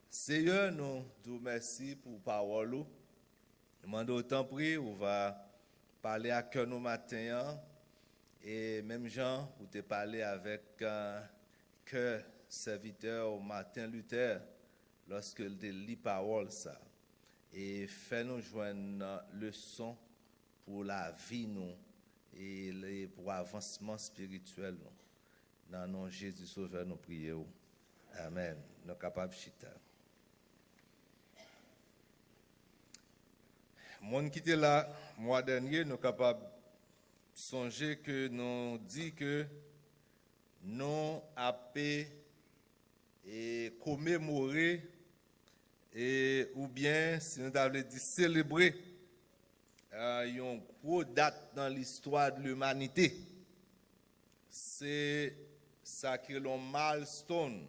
Speaker 5: Seigneur, nous te remercions pour parole. Demandons autant prier, on va parler à cœur nos matins et même Jean, vous te parler avec cœur serviteur Martin Luther lorsque il lit parole ça et fait nous joindre leçon pour la vie nous et pour avancement spirituel nous. Dans le nom de Jésus Sauveur nous prions. Amen. Nous capables chita. Mon qui était là, mois dernier, nous sommes capables de songer que nous dit que nous avons et commémorer et ou bien si nous avons dit célébrer une grosse date dans l'histoire de l'humanité. C'est ça que l'on milestone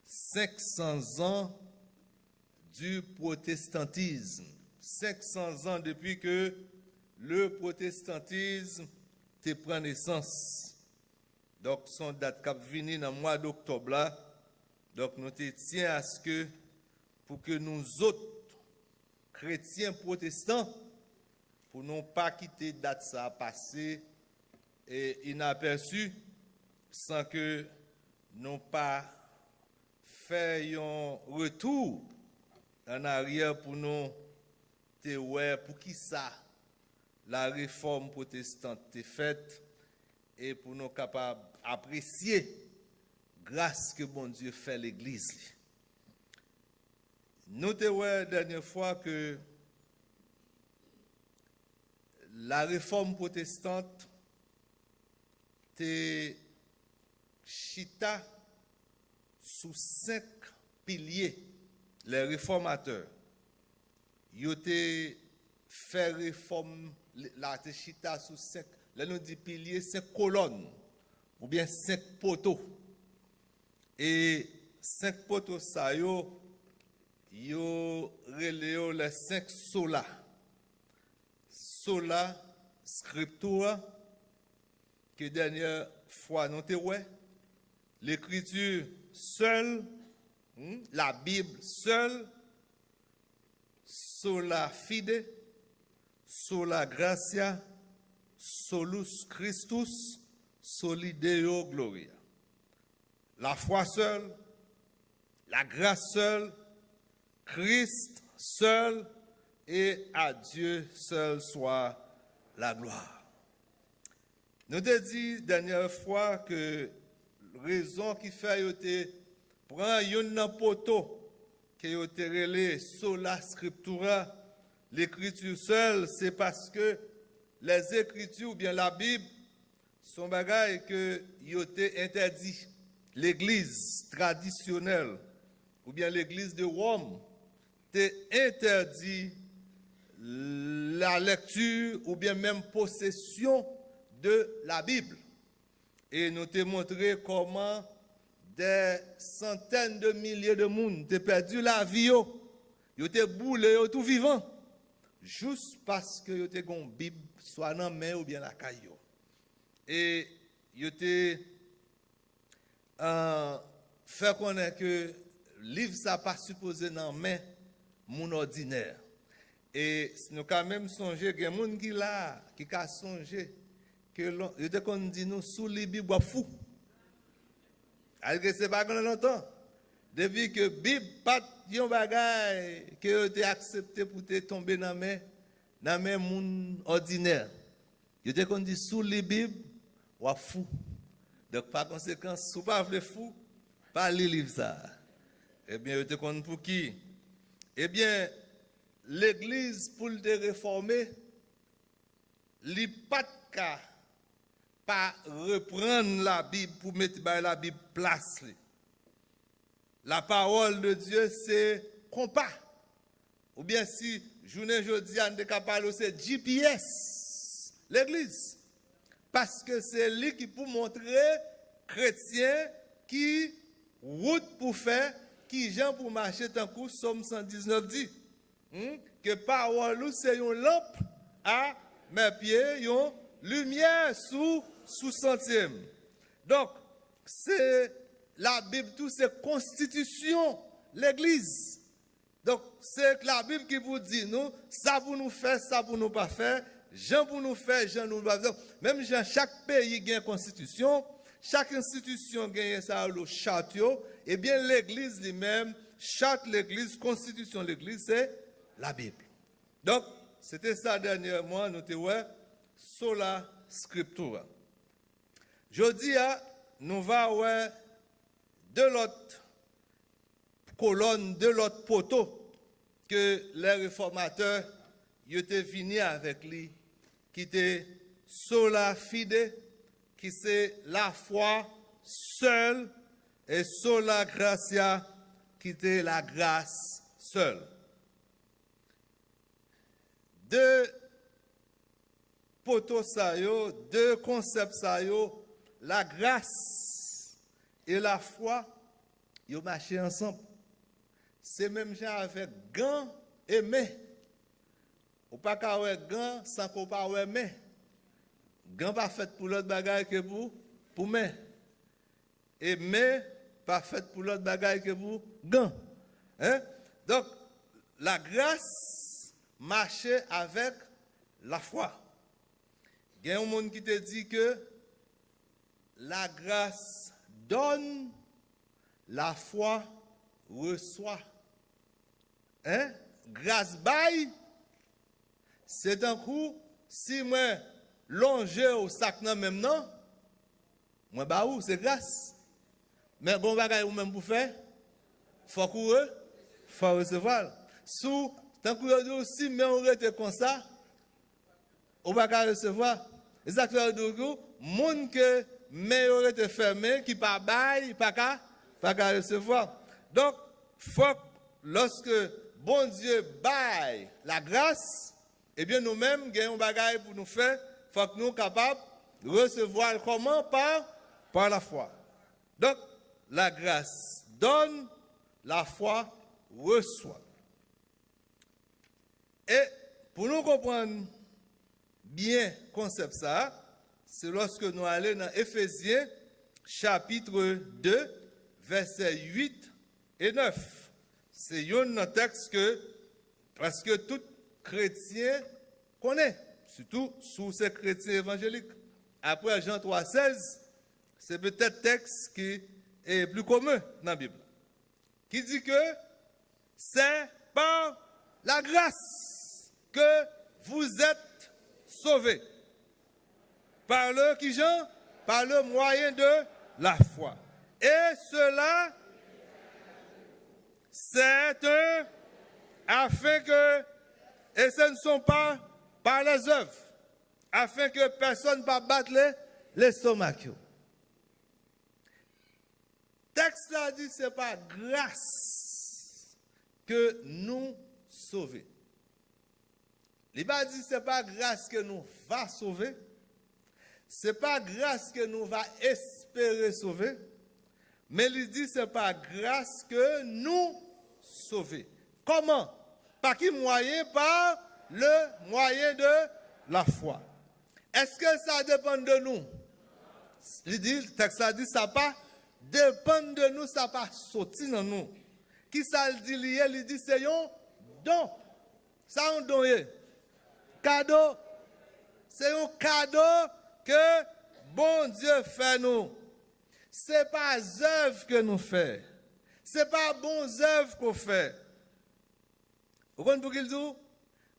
Speaker 5: 500 ans du protestantisme. 500 ans depuis que le protestantisme te prend naissance. Donc, son date qui venu dans le mois d'octobre là. Donc, nous te tiens à ce que, pour que nous autres, chrétiens protestants, pour ne pas quitter date ça passer et inaperçu, sans que nous pas fait un retour en arrière pour nous te ouais pour qui ça la réforme protestante est faite et pour nous capables d'apprécier grâce que bon Dieu fait l'église. Nous te ouais dernière fois que la réforme protestante te chita sous 5 piliers. Les réformateurs, ils ont fait réforme, la te chita sous 5, là nous dit piliers, 5 colonnes, ou bien 5 poteaux. Et 5 poteaux, ça, yo reléo les 5 sola. Sola scriptura, que dernière fois nous te ouais, l'écriture seule, la Bible seule, sola fide, sola gratia, solus Christus, soli Deo gloria. La foi seule, la grâce seule, Christ seul, et à Dieu seul soit la gloire. Nous te dit dernière fois que raison qui fait que prend un poteau qui a été relé sola scriptura, l'écriture seule, c'est parce que les écritures ou bien la Bible sont bagailles que y ont été interdits. L'église traditionnelle ou bien l'église de Rome t'est interdit la lecture ou bien même possession de la Bible. Et nous t'ai montré comment des centaines de milliers de monde ont perdu la vie, ils ont boulé tout vivant, juste parce que ils ont une Bible soit dans la main ou bien la caillou. Et ils ont fait connaître que le livre ça pas supposé dans la main mon ordinaire. Et nous quand même songer, il y a des gens qui là, qui a songé que il était qu'on dit nous sous les Bible fou. Alors que c'est pas qu'on longtemps. Depuis que Bible pas yon bagay que tu accepté pour te tomber dans main monde ordinaire. Il était qu'on dit sous les Bible ou fou. Donc par conséquent, si vous pas fou, pas lire livre ça. Eh bien, il était qu'on pour qui? Eh bien, l'église pour le réformer, li pas pas reprendre la Bible pour mettre la Bible place. La parole de Dieu c'est compas. Ou bien si journée jeudi on est capable c'est GPS l'église. Parce que c'est lui qui pour montrer chrétiens qui route pour faire, qui gens pour marcher tant coup Somme 119 dit. Que parole c'est une lampe à mes pieds, une lumière sous centième. Donc c'est la Bible tout c'est constitution l'église. Donc c'est la Bible qui vous dit nous ça pour nous faire, ça pour nous pas faire, gens pour nous faire, gens nous pas faire. Même chaque pays a une constitution, chaque institution a ça le charte, et bien l'église lui-même, charte l'église, constitution l'église c'est la Bible. Donc, c'était ça dernièrement, nous te ouais, sola scriptura. Jeudi, nous va ouais de l'autre colonne, de l'autre poteau que les réformateurs y étaient venus avec lui, qui était sola fide, qui c'est la foi seule, et sola gratia, qui était la grâce seule. Deux poteaux ça yo, deux concepts ça yo, la grâce et la foi, yo marché ensemble. C'est même genre avec gants et mains. ou pas qu'à ouais gant sans qu'on pas ouais main. Gant pas fait pour l'autre bagaille que pour main. Et main pas fait pour l'autre bagaille que pour gant. Hein? Donc la grâce marchait avec la foi. Il y a un monde qui te dit que la grâce donne, la foi reçoit. Hein? Grâce bail, c'est un coup, si moi longer au sac nan même non, moi ba ou c'est grâce. Mais bon bagay ou même pour faire, faut recevoir. Sous tant que si mais on rete comme ça, on va pas recevoir. Exactement donc monde que mais on rete fermé qui pas bail, pas recevoir. Donc faut lorsque bon Dieu baille la grâce, eh bien nous-mêmes gagnons bagaille pour nous faire, faut que nous soyons capables de recevoir comment par la foi. Donc la grâce donne, la foi reçoit. Et pour nous comprendre bien le concept ça, c'est lorsque nous allons dans Éphésiens chapitre 2 versets 8 et 9. C'est un texte que presque tout chrétien connaît, surtout sous ces chrétiens évangéliques. Après Jean 3,16, c'est peut-être le texte qui est plus commun dans la Bible, qui dit que c'est par la grâce que vous êtes sauvés. Par le qui Jean? Par le moyen de la foi. Et cela, c'est afin que, et ce ne sont pas par les œuvres, afin que personne ne batte l'estomac. Texte là dit c'est par grâce que nous sauvons. Il va dire c'est pas grâce que nous va sauver. C'est pas grâce que nous va espérer sauver. Mais il dit c'est par grâce que nous sauvons. Comment? Par quel moyen? Par le moyen de la foi. Est-ce que ça dépend de nous? Il dit, le texte a dit ça pas dépend de nous, ça pas sorti dans nous. Qui ça le dit lié? Il dit c'est un don. Ça un don. Cadeau. C'est un cadeau que bon Dieu fait nous. C'est pas œuvre que nous fait. C'est pas bonnes œuvres qu'on fait. Vous comprenez pour qu'il dit?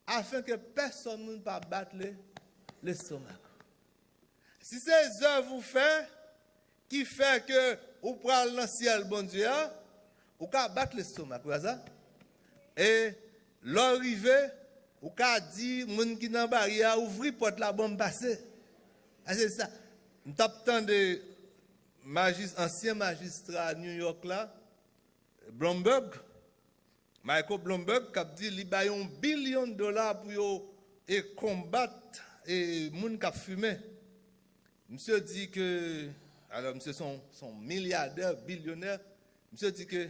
Speaker 5: Afin que personne ne pas battre l'estomac. Si ces œuvres vous faites, qui fait que vous prenez dans le ciel, bon Dieu, vous pouvez battre l'estomac. Et l'arrivée, vous pouvez dire, moun qui dans barrière, ouvrez porte la bombe passer. C'est ça. Nous avons de ancien magistrat à New York là, Bloomberg, Michael Bloomberg, qui a dit qu'il a $1 billion pour combattre les gens qui fument. Monsieur dit que, alors monsieur son milliardaire, billionnaire, monsieur dit que,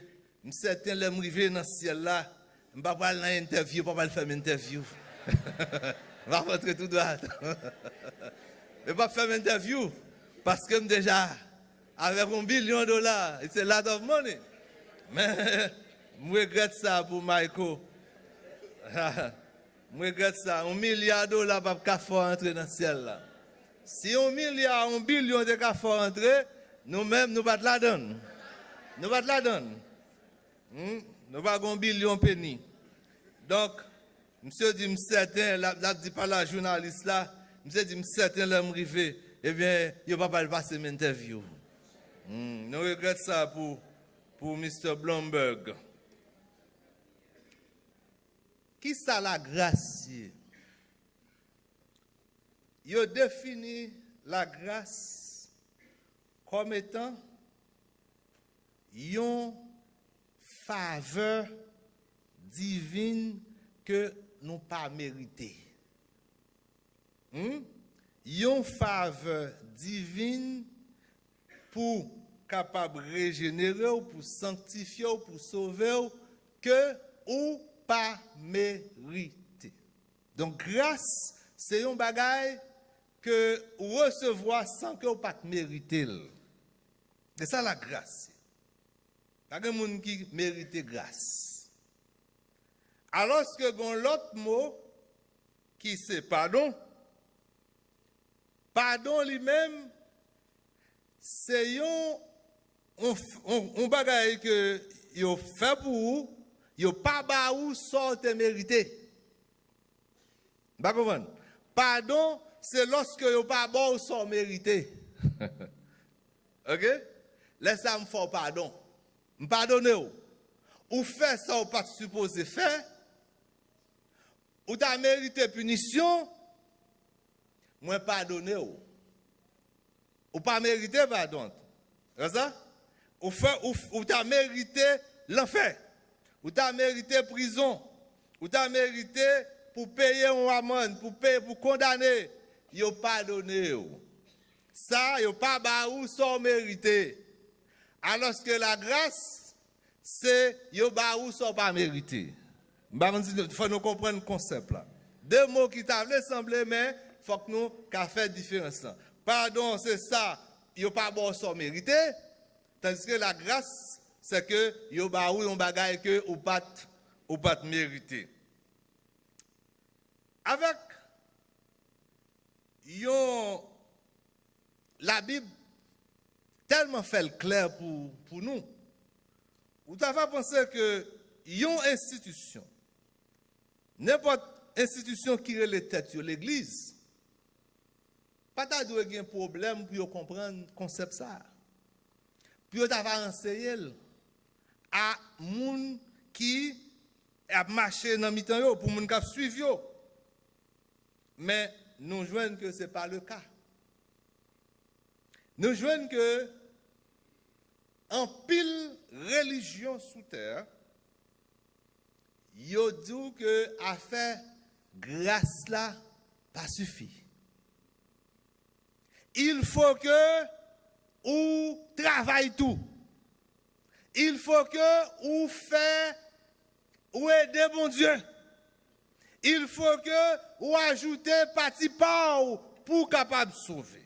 Speaker 5: certains l'aiment arriver dans ce ciel là, je ne vais pas aller dans l'interview, je ne vais pas faire une interview. Je vais rentrer tout droit. Je ne vais pas faire une interview, parce que déjà, avec $1 billion, it's a lot of money. Mais, je regrette ça pour Michael. Je regrette ça. $1 milliard pour faire entrer dans le ciel là. Si $1 billion de cas faut entrer, nous-mêmes, nous ne pas la donner. Nous ne pas la donner. Nous pas $1 billion penny. Donc, monsieur dit, certain, là, dit par la journaliste là, monsieur dit, certain, l'homme rivé, eh bien, il ne va pas passer une interview. Nous regrettons ça pour Mr. Bloomberg. Qui ça la grâce? Il définit la grâce comme étant une faveur divine que nous pas mérité. Une faveur divine pour capable régénérer ou pour sanctifier ou pour sauver ou que ou pas mérité. Donc, grâce, c'est un bagage que recevoir sans que vous pas mériter. C'est ça la grâce. Pas de monde qui mérite grâce. Alors que l'autre mot qui c'est pardon. Pardon lui-même, c'est un bagage que vous fait pour vous, vous pas ba ou sorte mérité. Pas comprendre. Pardon, c'est lorsque vous pas bon sans mérité. OK? Laissez-moi me faire pardon. Me pardonner ou. Ou fait ça ou pas supposé faire. Ou t'as mérité punition. Moi pardonner ou. Ou pas mérité pardon. C'est ça? Ou t'as mérité l'enfer. Ou t'as mérité prison. Ou t'as mérité pour payer une amende, pour condamner. Yo pardonné ou. Ça, yo pas ba ou sans mérité. Alors que la grâce, c'est yo ba ou sans pas mérité. Il faut nous comprendre le concept là. Deux mots qui t'avaient semblé, mais il faut que nous fassions différence. Pardon, c'est ça, yo pas bon sans mérité. Tandis que la grâce, c'est que yo ba ou un bagage que ou pas mérité. Avec la Bible tellement fait le clair pour nous. Vous avez pensé que une institution, n'importe institution qui est les têtes, l'église, pas ta doit avoir un problème pour comprendre le concept ça. Puis vous avez enseigné à gens qui a marché dans le mi-temps pour gens qui suivent. Mais nous joignons que ce n'est pas le cas. Nous joignons que en pile religion sous terre, yo dit que à faire grâce là pas suffit. Il faut que ou travaille tout. Il faut que ou fait ou aider bon Dieu. Il faut que ou ajouter parti pour capable de sauver.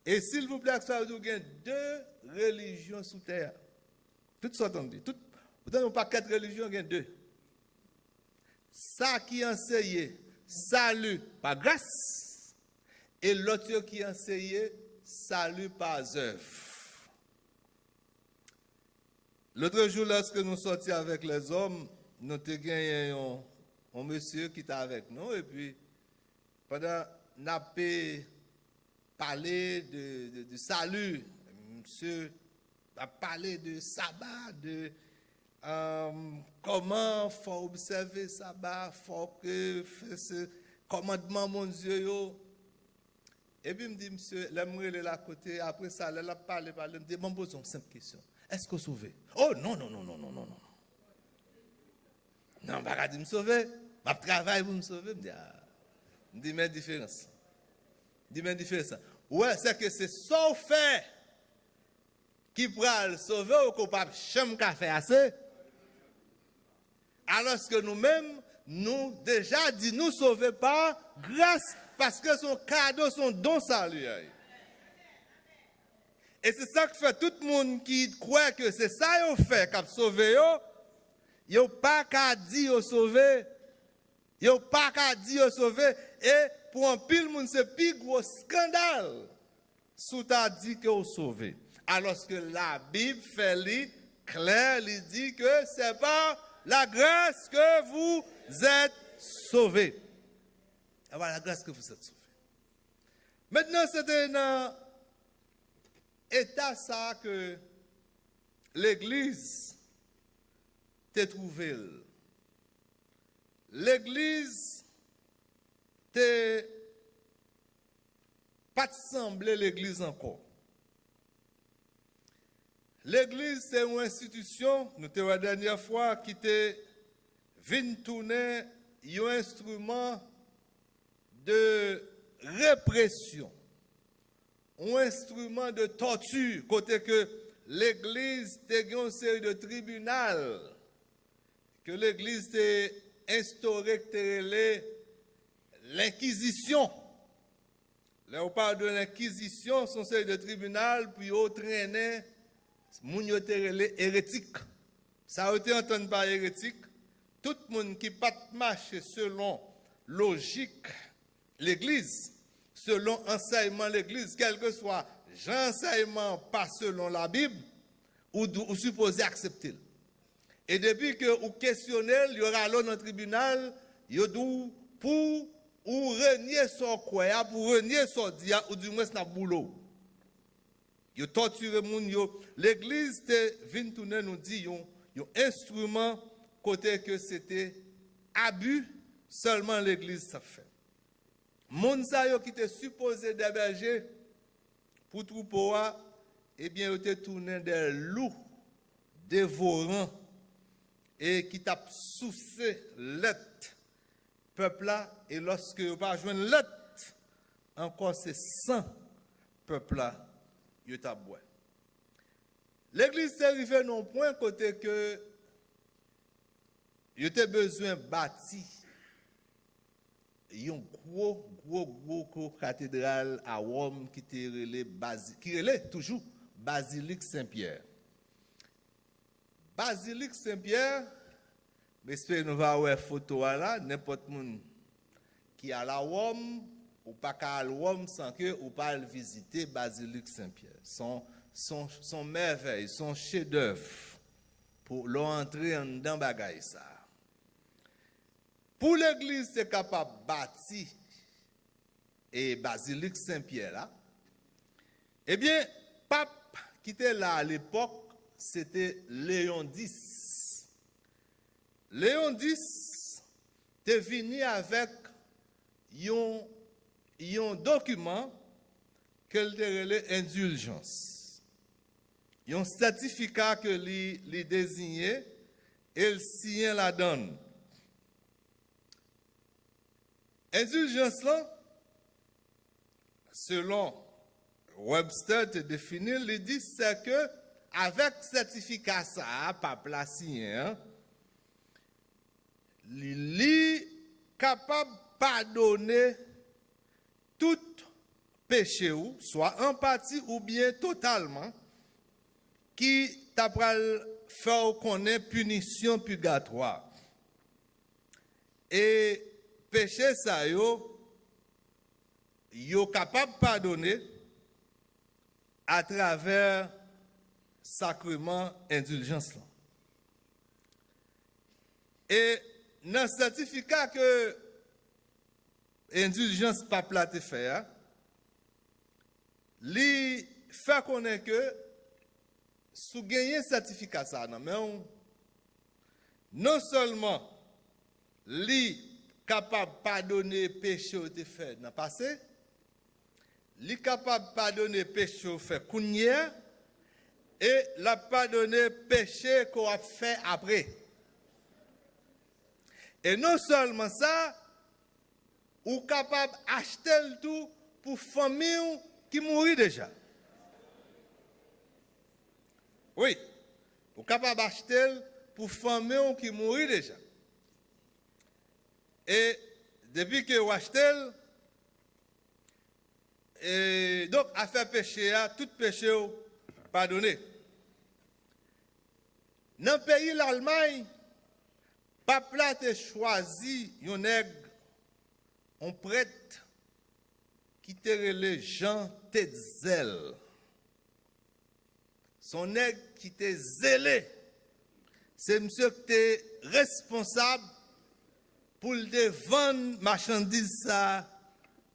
Speaker 5: Et s'il vous plaît, ça veut dire deux religions sous terre. Toutes sortes de toutes. Vous n'avez pas 4 religions, il y a 2. Ça qui enseigne salut par grâce et l'autre qui enseigne salut par œuvre. L'autre jour, lorsque nous sortions avec les hommes, nous avons gagné un monsieur qui était avec nous et puis pendant qu'on a parlé de salut, monsieur a parlé de sabbat, de comment il faut observer sabbat, faut que ce commandement mon Dieu. Et puis il me dit, monsieur, l'aimerait là côté, après ça, elle a parlé, il me dit, bon, pose une simple question. Est-ce que vous sauvez? Oh non. Non, je ne vais pas me sauver. Je travaille pour me sauver. Je dis, mais différence. Ouais, c'est que c'est sauf fait qui pourra le sauver ou qu'on ne peut pas faire assez. Alors que nous-mêmes, nous déjà dit nous sauver par grâce parce que son cadeau, son don salut. Et c'est ça que fait tout le monde qui croit que c'est ça qu'il fait qui a sauvé. Il n'y a pas qu'à dire sauver. Il n'y a pas qu'à dire sauver. Et pour un pile monde, c'est le plus gros scandale. Sous ta dit que vous sauvé. Alors que la Bible fait clair, il dit que c'est par la grâce que vous êtes sauvés. C'est par la grâce que vous êtes sauvés. Maintenant, c'est un état ça que l'Église t'a trouvé. L'Église t'a pas semblé l'Église encore. L'Église, c'est une institution, nous avons la dernière fois, qui était venu tourner un instrument de répression, un instrument de torture, côté que l'Église était une série de tribunaux, que l'Église était instauré l'inquisition. Là, on parle de l'inquisition, son série de tribunal, puis on traînait, moun yo te relé hérétique. Ça a été entendu par hérétique. Tout le monde qui pas marcher selon logique l'Église, selon enseignement l'Église, quel que soit l'enseignement pas selon la Bible, ou supposé accepter. Et depuis que vous questionnez, il y aura là dans le tribunal, il y a pour ou renier son croyant, pour renier son dia, ou du moins c'est un boulot. Ils torturent moun yo. L'église te vient tourner nous dit un instrument côté que c'était abus seulement l'église ça fait. Moun sa yo qui était supposé d'héberger pour troupeau eh bien ils étaient tourné des loups dévorants et qui t'a soufflé l'être peuple là, et lorsque vous pas joindre l'autre, encore c'est 100 peuple là, vous t'a boire. L'église est arrivée non point côté que vous avez besoin de bâtir une gros cathédrale à Rome qui est toujours Basilique Saint-Pierre. Basilique Saint-Pierre, j'espère que nous allons voir photo là, n'importe qui qui a la Rome, ou pas qu'à Rome sans que ou pas visiter Basilique Saint-Pierre. Son merveille, son chef-d'œuvre pour l'entrer dans bagaille ça. Pour l'église c'est capable de bâtir et Basilique Saint-Pierre là. Eh bien, pape qui était là à l'époque, c'était Léon X. Léon X est venu avec un document qu'elle appelle indulgence. Un certificat que lui désigné, elle signe la donne. Indulgence là, selon Webster te définit, il dit c'est que avec certificat ça, pas placé, il est capable de pardonner tout péché, soit en partie ou bien totalement, qui t'a fait connaître punition purgatoire. Et péché ça yo capable de pardonner à travers sacrement indulgence. Et dans le certificat que indulgence pas plate fait, li fait connaître que sous gagner certificat ça non seulement li capable de pardonner péché au fait dans le passé, li capable de pardonner péché au fait kounya et la pardonner péché qu'on a fait après. Et non seulement ça, ou capable d'acheter le tout pour famille qui mourit déjà. Oui, ou capable d'acheter pour famille qui mourit déjà. Et depuis que vous achetez, et donc à faire péché, tout péché pardonné. Dans le pays l'Allemagne, pape là a choisi un nègre, un prêtre qui te relé Jean Tetzel. Son nègre qui était zélé. C'est monsieur qui était responsable pour le vendre marchandises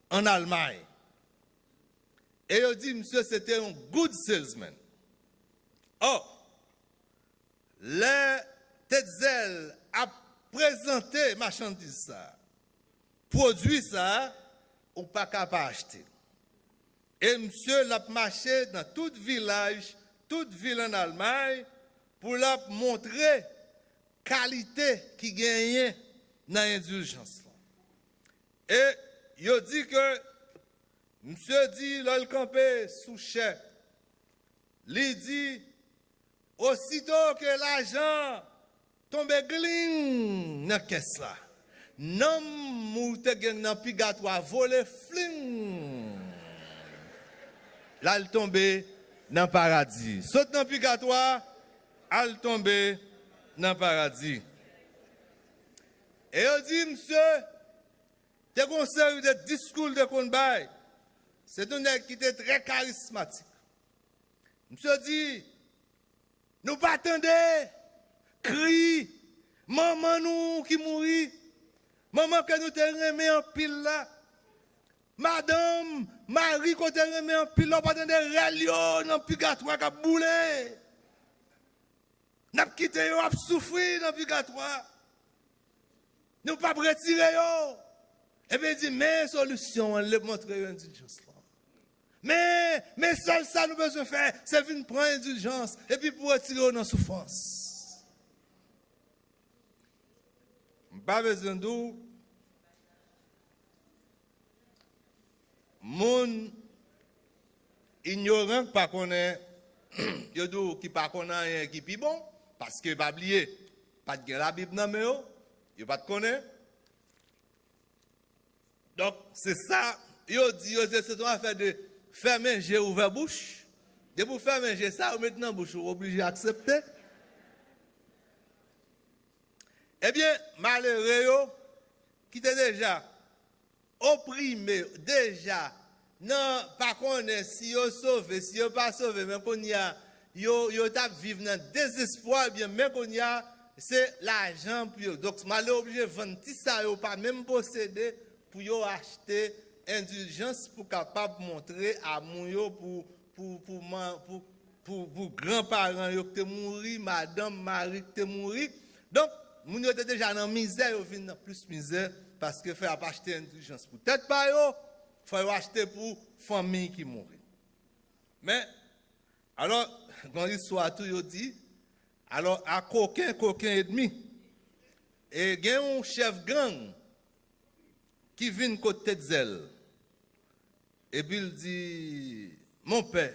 Speaker 5: en Allemagne. Et il dit, monsieur, c'était un good salesman. Or, le Tetzel a présenté marchandises ça, produit ça, ou pas capable d'acheter. Et monsieur l'a marché dans tout village, toute ville en Allemagne, pour leur montrer qualité qui gagnait dans l'indulgence. Et il dit que monsieur dit, là, le campé sous chef, il dit, aussitôt que l'argent tombe gling dans caisse là. Non mou te gen dans purgatoire volé fling. Là il tombe dans paradis. Saute dans purgatoire, elle tombe dans paradis. Et on dit monsieur, te conseil de discours de Konbay. C'est un nèg qui était très charismatique. Monsieur dit, nous pas attendre, cri, maman nous qui mourit, maman que nous te remet en pile là, madame, Marie qu'on te remet en pile là, pas attendre ralio dans purgatoire qui boulé. N'a quitté yo a souffrir dans purgatoire. Nous pas retirer yo. Et bien dit mais solution, on le montrer une indulgence là. Mais seul ça nous besoin faire, c'est venir prendre indulgence et puis pour retirer nos souffrances. Pas besoin d'où mon ignorant pas connaît yo dou qui pas connaît rien qui pi bon parce que pas oublier pas de la Bible dans mais yo pas connaît. Donc c'est ça yo dit c'est une affaire de faire manger ouvert bouche. De pour faire manger ça ou maintenant bouche obligé d'accepter. Eh bien malheureux yo qui était déjà opprimé déjà non pas connaît si yo sauvé si yo pas sauvé mais qu'on y a yo t'a vivre dans désespoir bien mais qu'on y a c'est l'argent pour eux. Donc malheureux obligé vendre tout ça yo pas même posséder pour yo acheter indulgence pour capable montrer amour yo pour grands-parents yo qui mouri, madame Marie qui mouri. Donc moun yo était déjà dans misère, yo vinn dans plus misère parce que faire acheter indulgence pour tête pas yo, faut acheter pour famille qui mourit. Mais alors dans l'histoire tout yo dit alors à coquin et demi et gen un chef gang qui vient côté de zèle. Et puis il dit, mon père,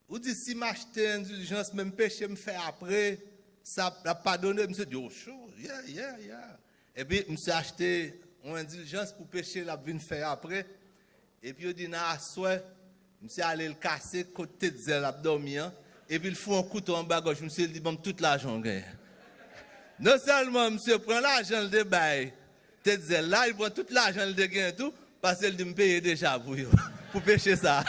Speaker 5: vous dites si m'acheter indulgence, même péché me fait après, ça n'a pas donné, monsieur dit, oh, chaud, yeah. Et puis, monsieur acheté une indulgence pour péché, la vient faire après. Et puis il dit, na soir, monsieur allait le casser côté de zèle, abdomen, et puis il fout un couteau en bas gauche, monsieur dit, bon, toute l'argent gagne. Non seulement monsieur prend l'argent le débaille, tête zèle là, il prend tout l'argent le dégaine tout. Parce qu'elle dit me payer déjà pour pêcher ça.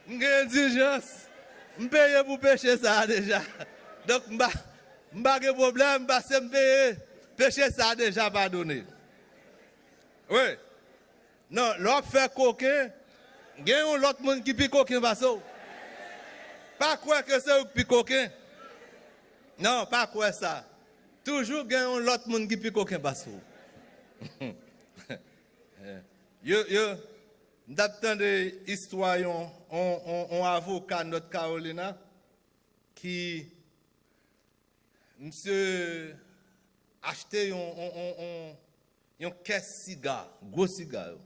Speaker 5: J'ai indulgence. Me payer pour pêcher ça déjà. Donc m'ba de problème parce que me payer pêcher ça déjà pas donné. Oui. Non, l'autre fait coquin. Il y a l'autre monde qui pique coquin parce que pas quoi que c'est qui pique coquin. Non, pas quoi ça. Toujours il y a l'autre monde qui pique coquin parce que d'après des histoires, on avocat notre Carolina qui monsieur acheté un caisse cigare, gros cigare,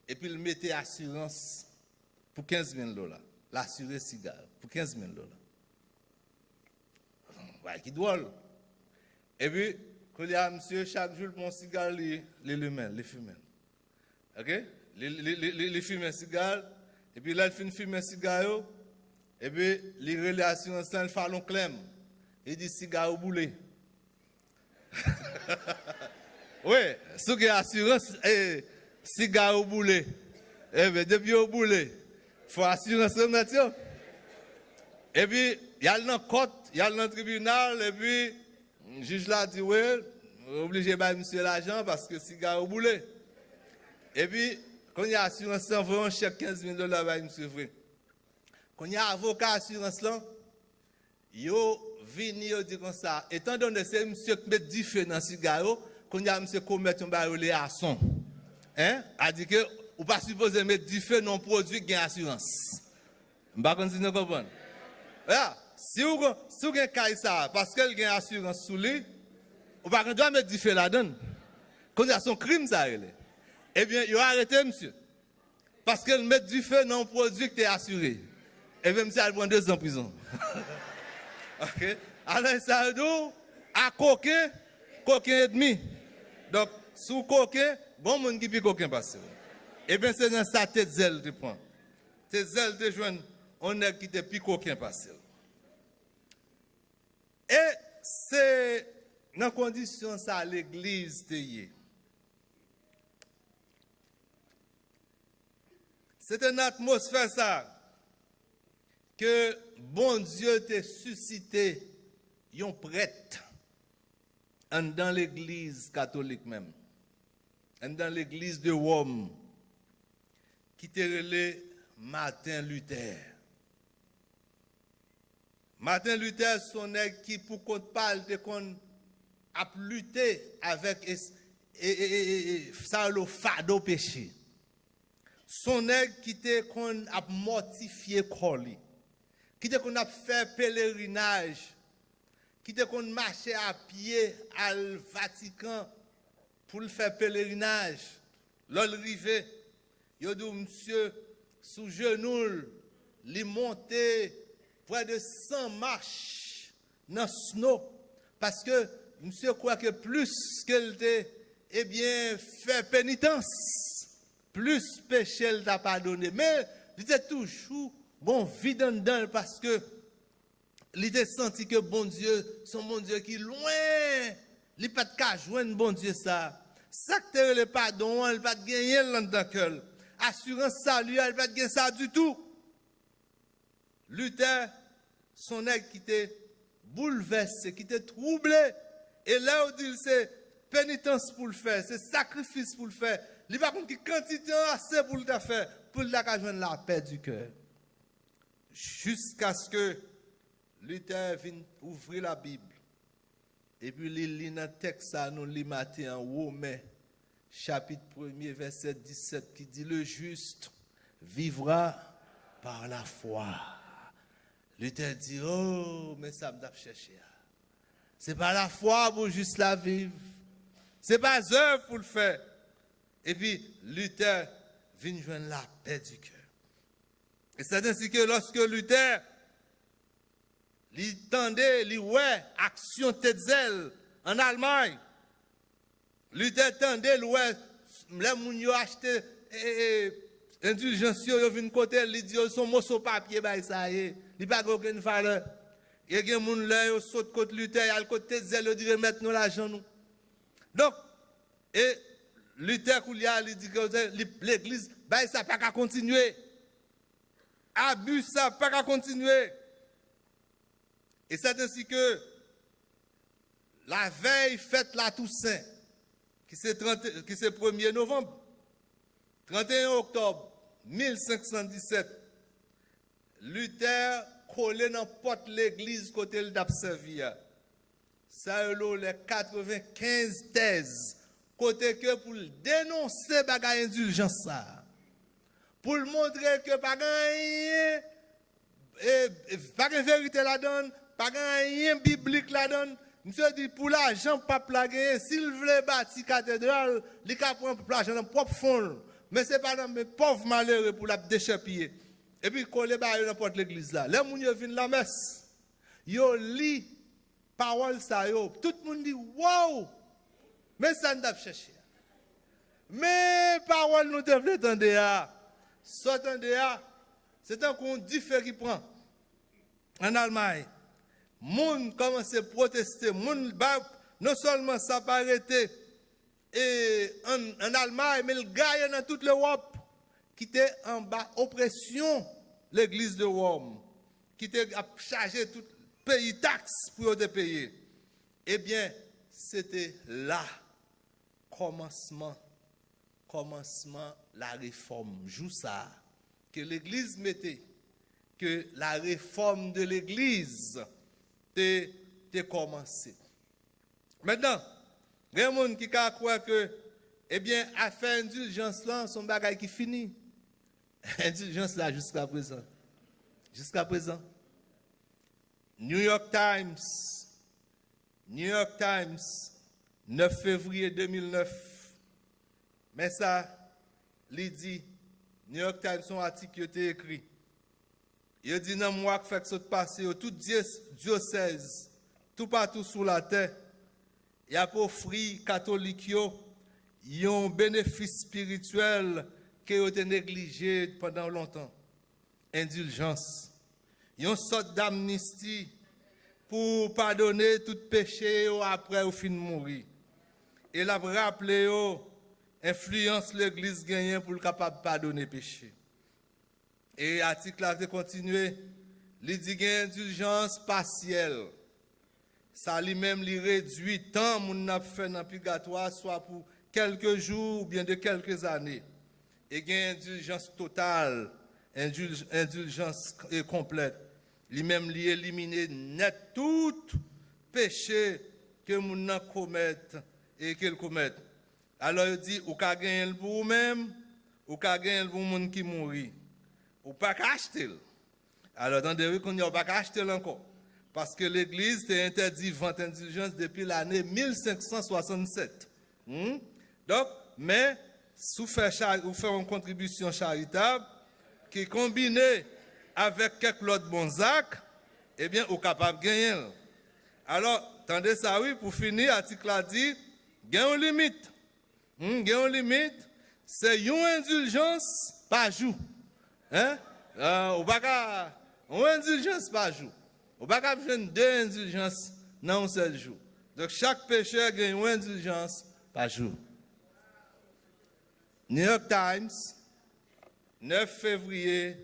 Speaker 5: et puis il mettait assurance pour $15,000. L'assuré cigare pour $15,000. Ouais, qui drôle. Et puis, quand il y a monsieur chaque jour pour un cigare, les fumer. OK? Les fumer cigare, et puis là, il finit fumer cigare, et puis, les relations ensemble, il fait un clem. Il dit cigare au boulet. Oui, ce qui est assurance, cigare au boulet. Eh bien, depuis au boulet, il faut assurance au nature. Et puis, il y a dans court, il y a dans le tribunal, et puis, le juge l'a dit, oui, obligé de bailler monsieur l'argent parce que cigare au boulet. Et puis, quand il y a assurance, on veut un chèque $15,000 bailler monsieur vrai. Quand il y a avocat assurance là, yo vini yo dit comme ça, étant donné que c'est monsieur qui met du feu dans le cigare, quand il y a monsieur commettre un baril à son. Hein? A dit que ou pas supposé mettre du feu dans un produit qui a assurance. Je ne sais pas si vous comprenez. Si vous avez ça, parce qu'elle a assurance sous lui, vous ne doit mettre du feu là-dedans. Quand il y a son crime, ça, eh bien, il a arrêté, monsieur. Parce qu'elle met du feu dans un produit qui est assuré. Eh bien, monsieur, elle prend 2 ans en prison. OK? Alors ça dit à coquin et demi. Donc sous coquin, bon monde qui peut coquin passer. Eh bien c'est dans sa tête zèle tu prends. Tes zèle te joindre on est qui te plus coquin passer. Et c'est dans condition ça l'église te y. C'est une atmosphère ça que bon Dieu t'a suscité yon prêtre dans l'église catholique même, dans l'église de Rome, qui t'a relé Martin Luther. Martin Luther, son nègre qui, pour qu'on parle de qu'on a lutté avec ça le fardeau péché. Son nègre qui était qu'on a mortifié Coli, qui était qu'on a fait pèlerinage, qui était qu'on marchait à pied à le Vatican pour le faire pèlerinage. L'arrivée, il a dit monsieur sous genou, il montait près de 100 marches dans le snow parce que monsieur croit que plus qu'elle était eh bien fait pénitence, plus péché elle t'a pardonné. Mais il était toujours bon vide dedans parce que il était senti que bon Dieu, son bon Dieu qui loin, il n'a pas de cas joindre bon Dieu ça. Ça que le pardon, il n'a pas de gagner dans le cœur. Assurance salut, il n'a pas de gagner ça du tout. Luther, son nègre qui était bouleversé, qui était troublé. Et là où dit c'est pénitence pour le faire, c'est sacrifice pour le faire. Il n'y a pas de quantité assez pour le faire, pour le joindre la paix du cœur. Jusqu'à ce que Luther vienne ouvrir la Bible. Et puis il lit dans le texte, nous lit matin en Romains, chapitre 1er, verset 17, qui dit le juste vivra par la foi. Luther dit, oh, mais ça me doit chercher. C'est pas la foi pour juste la vivre. C'est pas œuvre pour le faire. Et puis, Luther vient joindre la paix du cœur. Et c'est ainsi que lorsque Luther, il tendait, il ouais, action tête zèle en Allemagne. Luther tendait, il ouais, les gens qui ont acheté indulgence, ils viennent côté, ils disent, son morceau papier, ça y est. Il n'y a pas aucune valeur. Il y a des gens qui sautent côté Luther, il y a le côté zèle, ils disent remettre nous l'argent. Donc, et Luther, il dit que l'église, ça n'a pas qu'à continuer. Abus, ça n'a pas qu'à continuer. Et c'est ainsi que la veille fête la Toussaint, qui c'est 1er novembre, 31 octobre 1517, Luther collé dans la porte de l'église côté le d'observer. Ça les 95 thèses côté que pour dénoncer bagay indulgence ça. Pour montrer que pas gagne pas de vérité la donne, pas rien biblique la donne. Monsieur dit pour l'argent pas plaguer, s'il veut bâtir cathédrale, il ka prendre l'argent dans propre fond. Mais c'est pas dans mes pauvres malheureux pour la déchapiller. Et puis coller ba dans porte l'église là. Les moun yo viennent la messe. Yo lit parole ça yo. Tout le monde dit wow. Mais ça n'a pas cherché. Mais parole nous devons entendre. S'entendre, c'est un qu'on dit fait qui prend. En Allemagne, moun commence à protester, moun non seulement ça pas arrêté et en Allemagne, mais le gars dans toute l'Europe qui était en bas oppression l'église de Rome, qui était à charger tout pays taxes pour te payer. Eh bien, c'était là commencement la réforme, joue ça que l'église mettait, que la réforme de l'église t'est commencé. Maintenant, il y a des gens qui croient que, eh bien, affaire indulgence là, son bagage qui finit. Indulgence là jusqu'à présent. Jusqu'à présent. New York Times, 9 février 2009. Mais ça, il dit, New York Times, son article qui a été écrit. Il dit dans le mois que fait que ça passe, tout diocèse tout partout sur la terre, il y a offert catholiques un bénéfice spirituel qui a été négligé pendant longtemps. Indulgence. Une sorte d'amnistie pour pardonner tout péché après au fin de mourir. Et la rappelé influence l'église gagnée pour le capable pardonner péché. Et l'article a continué, il dit qu'il y a une indulgence partielle. Ça lui-même lui réduit tant qu'on a fait dans le purgatoire, soit pour quelques jours ou bien de quelques années. Et il y a une indulgence totale, indulgence complète. Lui-même lui éliminer net tout péché que mon a commettre et qu'il commette. Alors il dit ou ka gagner pour vous-même ou ka gagner pour monde qui mourit. Ou pas acheter. Alors attendez qu'on n'y a pas acheter encore parce que l'église a interdit vente indulgence depuis l'année 1567. Donc mais sous faire une contribution charitable qui est combinée avec quelques autres bons actes, eh bien, vous êtes capable de gagner. Alors, attendez ça, oui, pour finir, l'article a dit, il y a une limite. Il y a une limite, c'est une indulgence par jour. Hein? Une indulgence par jour. Vous ne pouvez pas faire deux indulgences dans un seul jour. Donc, chaque pécheur gagne une indulgence par jour. New York Times, 9 février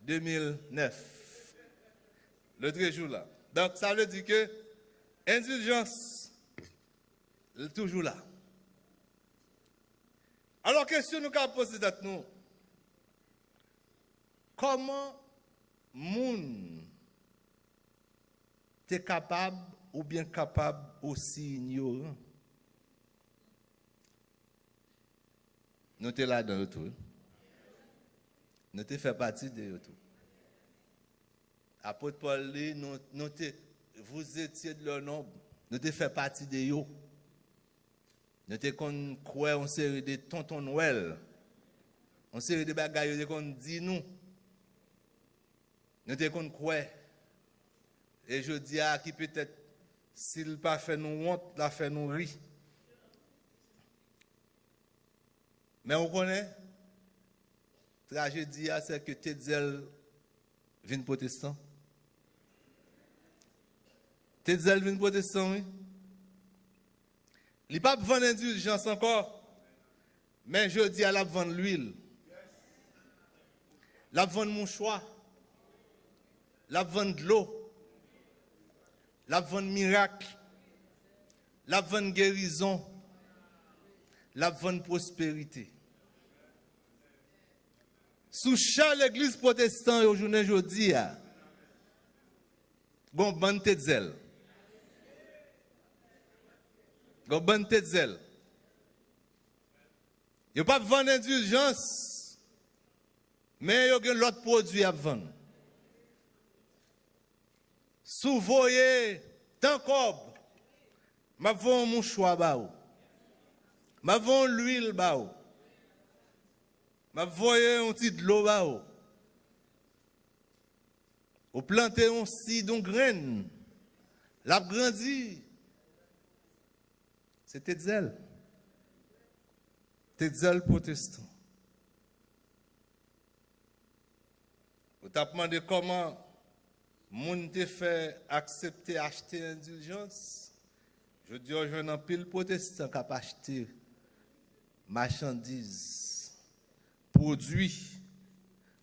Speaker 5: 2009. Le 13 jour là. Donc, ça veut dire que indulgence est toujours là. Alors, question nous avons posée à nous. Comment moun t'es capable ou bien capable aussi ignorant? Nous t'es là dans le tout. Nous t'es fait partie de tout. Apôtre Paul dit, vous étiez de leur nombre. Nous t'es fait partie de eux. Nous t'es qu'on croit en série de tonton Noël. En série de bagailles qu'on dit nous. Nous t'es qu'on croit. Et je dis à qui peut-être, s'il pas fait nous honte, la fait nous rire. Mais on connaît, la tragédie, c'est que Tetzel vient protestant. Tetzel vient protestant, oui. Il n'a pas besoin d'indulgence encore, mais je dis à la vendre l'huile. La vendre mouchoir. La vendre de l'eau. La vendre miracle. La vendre guérison. La vendre prospérité. Sous chaque église protestante aujourd'hui, il y a une bonne tête zèle. Une bonne tête zèle. Il n'y a pas de vendre d'indulgence, mais il y a l'autre produit à vendre. Sous voyez, tant qu'on m'a vendu mon choix, m'a vendu l'huile, m'a voyé un petit de l'eau. Ou planter un cidon graine. L'a grandi. C'est Tetzel. Tetzel protestant. Vous t'as demandé comment moun te fait accepter acheter indulgence. Je dis aux jeunes en pile protestant qui a acheté marchandises, produits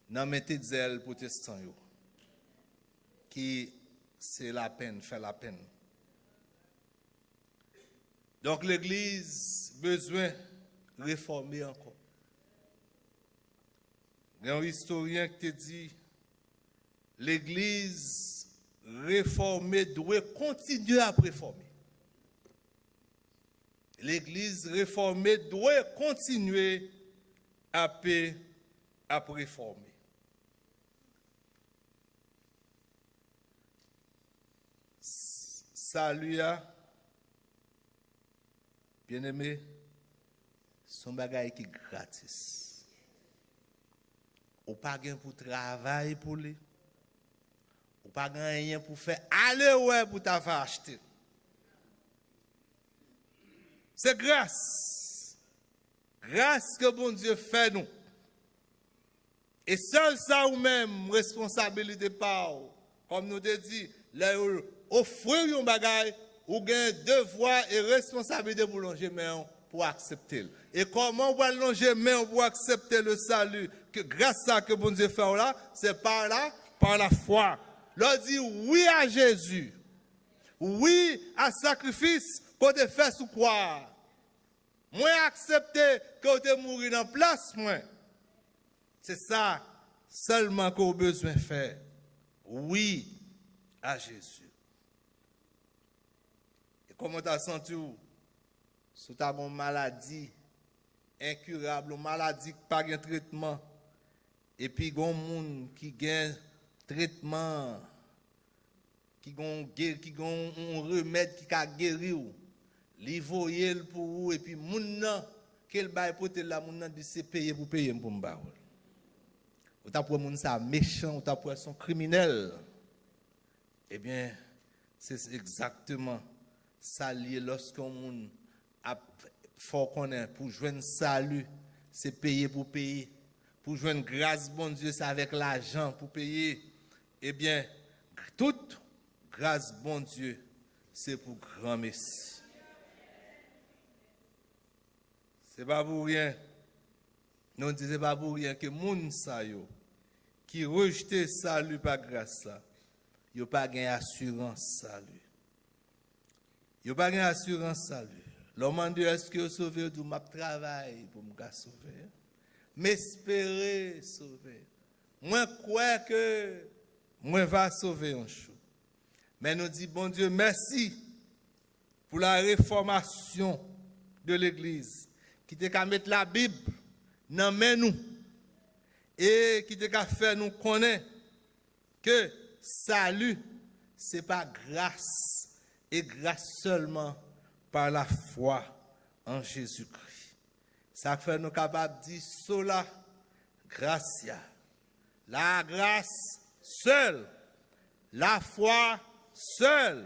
Speaker 5: dans mes Tetzel protestants qui c'est la peine, fait la peine. Donc l'église besoin de réformer encore. Il y a un historien qui te dit l'église réformée doit continuer à réformer. L'église réformée doit continuer à réformer. Salut à bien-aimé, son bagage qui est gratis. Ou pas gain pour travailler pour lui. Ou pas rien pour faire aller ouais pour t'avoir acheté. C'est grâce. Grâce que bon Dieu fait nous. Et seul ça ou même responsabilité par, comme nous te dit, offrir un bagage ou gain devoir et responsabilité pour longer main pour accepter. Et comment on va longer main pour accepter le salut que grâce à que bon Dieu fait là, c'est par là, par la foi. Leur dit oui à Jésus. Oui à sacrifice qu'on te fait sous croix. Moi accepter que tu mourir en place moi. C'est ça seulement qu'on a besoin de faire. Oui à Jésus. Et comment tu as senti si tu as une maladie incurable, une maladie qui n'a pas de traitement, et puis il y a des gens qui ont un traitement, qui ont un remède qui a guéri, ils voient pour vous, et puis les gens qui ont porté là, c'est payé pour payer pour me barrer. Ou t'as pour moun ça méchant, ou t'as pour son criminel. Eh bien, c'est exactement ça lié lorsqu'on moun a fort connaître pour joindre salut, c'est payer pour payer. Pour joindre grâce bon Dieu, c'est avec l'argent pour payer. Eh bien, toute grâce bon Dieu, c'est pour grand Messie. C'est pas pour rien. Nous disons pas pour rien que moun sa yo qui rejete salut par grâce là, yo pas gain assurance salut. Yo pas gain assurance salut. L'homme dit est-ce que sauver du m'a travail pour me sauver. M'espérer sauver. Moi crois que moi va sauver un jour. Mais nous dit bon Dieu merci pour la réformation de l'église qui te ka mettre la Bible dans main nous et qui te ka faire nous connaître que salut c'est pas grâce et grâce seulement par la foi en Jésus-Christ. Ça fait nous capable de dire sola gratia. La grâce seule, la foi seule.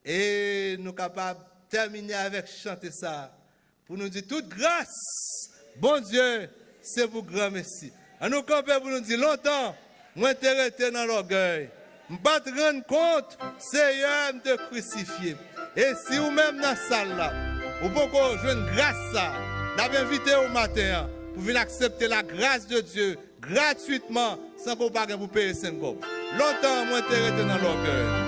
Speaker 5: Et nous capables de terminer avec chanter ça pour nous dire toute grâce, bon Dieu, c'est pour grand merci. À nous camper pour nous dire longtemps, moi t'es dans l'orgueil. Je ne pas te rendre compte, Seigneur, de te crucifier. Et si vous même dans la salle là, vous pouvez jouer une grâce ça, nous invité au matin pour venir accepter la grâce de Dieu gratuitement sans qu'on pas vous payer 5 euros. Longtemps, moi t'es dans l'orgueil.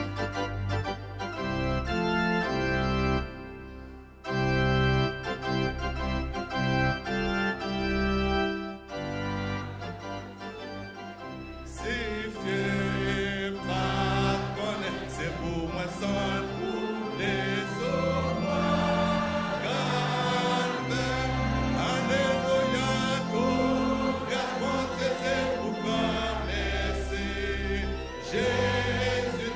Speaker 6: Jésus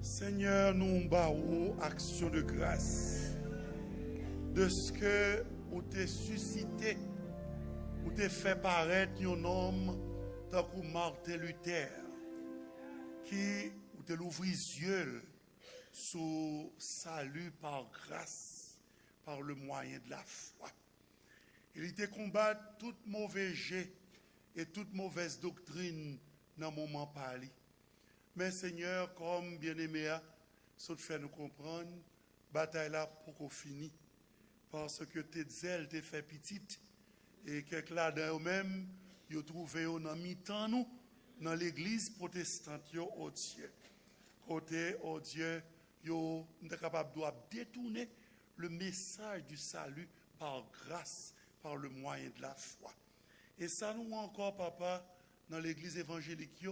Speaker 2: Seigneur, nous baou action de grâce de ce que vous t'es suscité, vous t'es fait paraître un homme tant que Martin Luther, qui vous t'es l'ouvri les yeux sous salut par grâce, par le moyen de la foi. Il était combattre toute mauvais jet et toute mauvaise doctrine dans le moment parlé. Mais Seigneur, comme bien-aimé, ça te fait nous comprendre, bataille là pour qu'on finisse. Parce que tes zèles t'es fait petite et quelques là dans eux-mêmes, ils ont trouvé un mi-temps nous dans l'église protestante au Dieu. Côté au Dieu, ils sont capables de détourner le message du salut par grâce, par le moyen de la foi. Et ça nous encore, papa, dans l'église évangélique,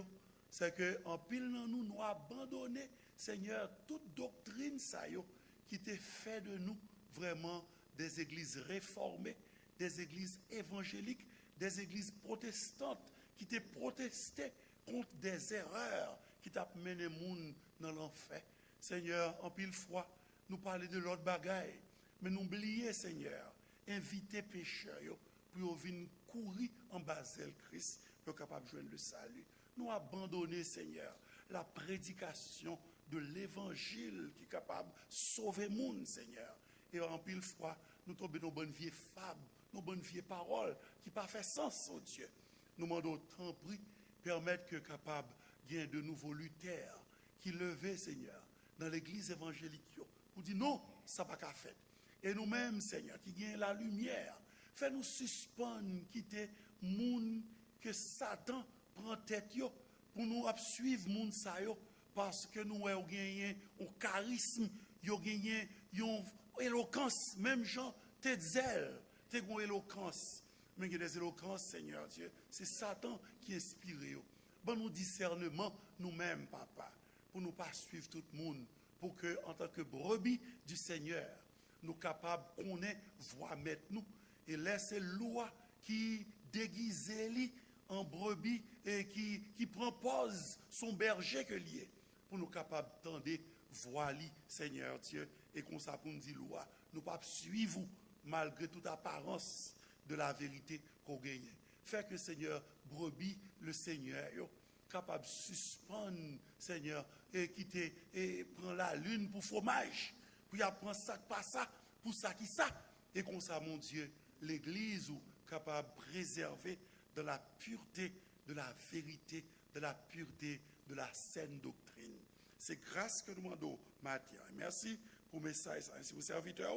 Speaker 2: c'est que en pile nous abandonné, Seigneur, toute doctrine ça yo, qui t'est fait de nous vraiment des églises réformées, des églises évangéliques, des églises protestantes qui t'ont protesté contre des erreurs qui t'ont mené le monde dans l'enfer. Seigneur, en pile fois, nous parler de l'autre bagaille, mais n'oubliez, Seigneur, inviter pécheurs pour venir courir en Basel Christ pour capable de joindre le salut. Nous abandonner, Seigneur, la prédication de l'évangile qui est capable de sauver le monde, Seigneur. Et en pile fois, nous tombons dans bonne vieille fable, nos bonnes vieilles paroles qui pas fait sens au Dieu. Nous demandons tant prix permettre que capable gain de nouveaux lutteurs qui levaient, Seigneur, dans l'église évangélique pour dire non, ça pas qu'à faire. Et nous-mêmes, Seigneur, qui gagnent la lumière, fais-nous suspendre, quitter monde que Satan prend tête yo, pour nous suivre monde ça yo, parce que nous avons gagné un charisme, yo gagné une éloquence, même gens, t'es zèle, t'es une éloquence. Mais il y a des éloquences, Seigneur Dieu, c'est Satan qui inspire yo. Bon, nous discernement nous-mêmes, papa, pour nous pas suivre tout le monde, pour que, en tant que brebis du Seigneur, nous capables qu'on ait voix mettre nous et laisser loi qui déguise lui en brebis et qui propose son berger que lié pour nous capables tendre voix lui, Seigneur Dieu, et qu'on ça pour nous dire loi, nous pas suivre malgré toute apparence de la vérité qu'on gagne. Fait que Seigneur, brebis, le Seigneur, capable de suspendre, Seigneur, et quitter, et prendre la lune pour fromage, puis apprendre ça, pas ça, pour ça qui ça, et comme ça, mon Dieu, l'Église ou capable de préserver de la pureté, de la vérité, de la pureté, de la saine doctrine. C'est grâce que nous demandons, Matthieu. Merci pour le message. Ainsi, vos serviteurs,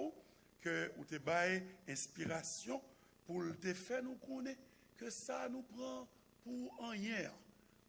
Speaker 2: que vous te baillez inspiration pour te faire nous connaître que ça nous prend pour en hier.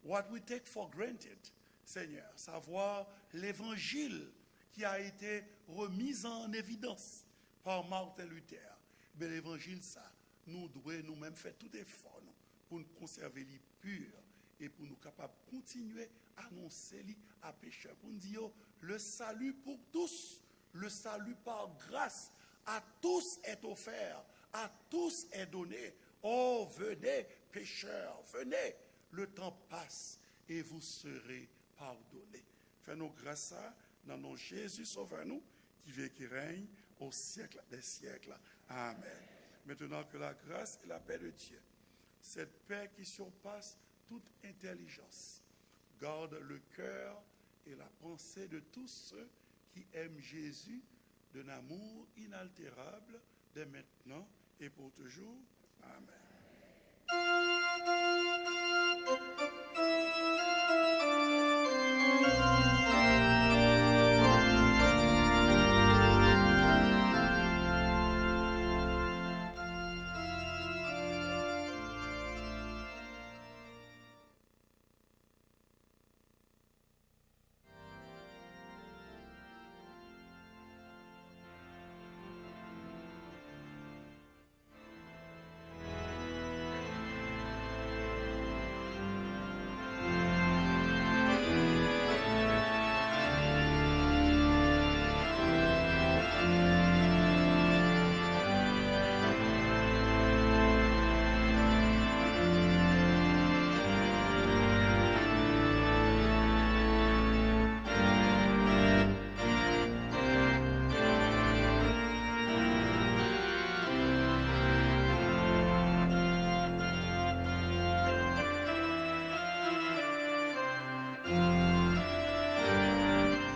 Speaker 2: What we take for granted, Seigneur, savoir l'évangile qui a été remis en évidence par Martin Luther. Mais l'évangile, ça, nous devons nous-mêmes faire tout effort pour nous conserver les purs et pour nous capables de continuer à annoncer les à pécheurs. Pour nous dire, le salut pour tous, le salut par grâce, à tous est offert, à tous est donné. Oh, venez, pécheurs, venez. Le temps passe et vous serez pardonnés. Fais-nous grâce à dans nos Jésus, sauveur-nous, qui vit et qui règne au siècle des siècles. Amen. Maintenant que la grâce et la paix de Dieu, cette paix qui surpasse toute intelligence, garde le cœur et la pensée de tous ceux qui aiment Jésus d'un amour inaltérable dès maintenant et pour toujours. Amen.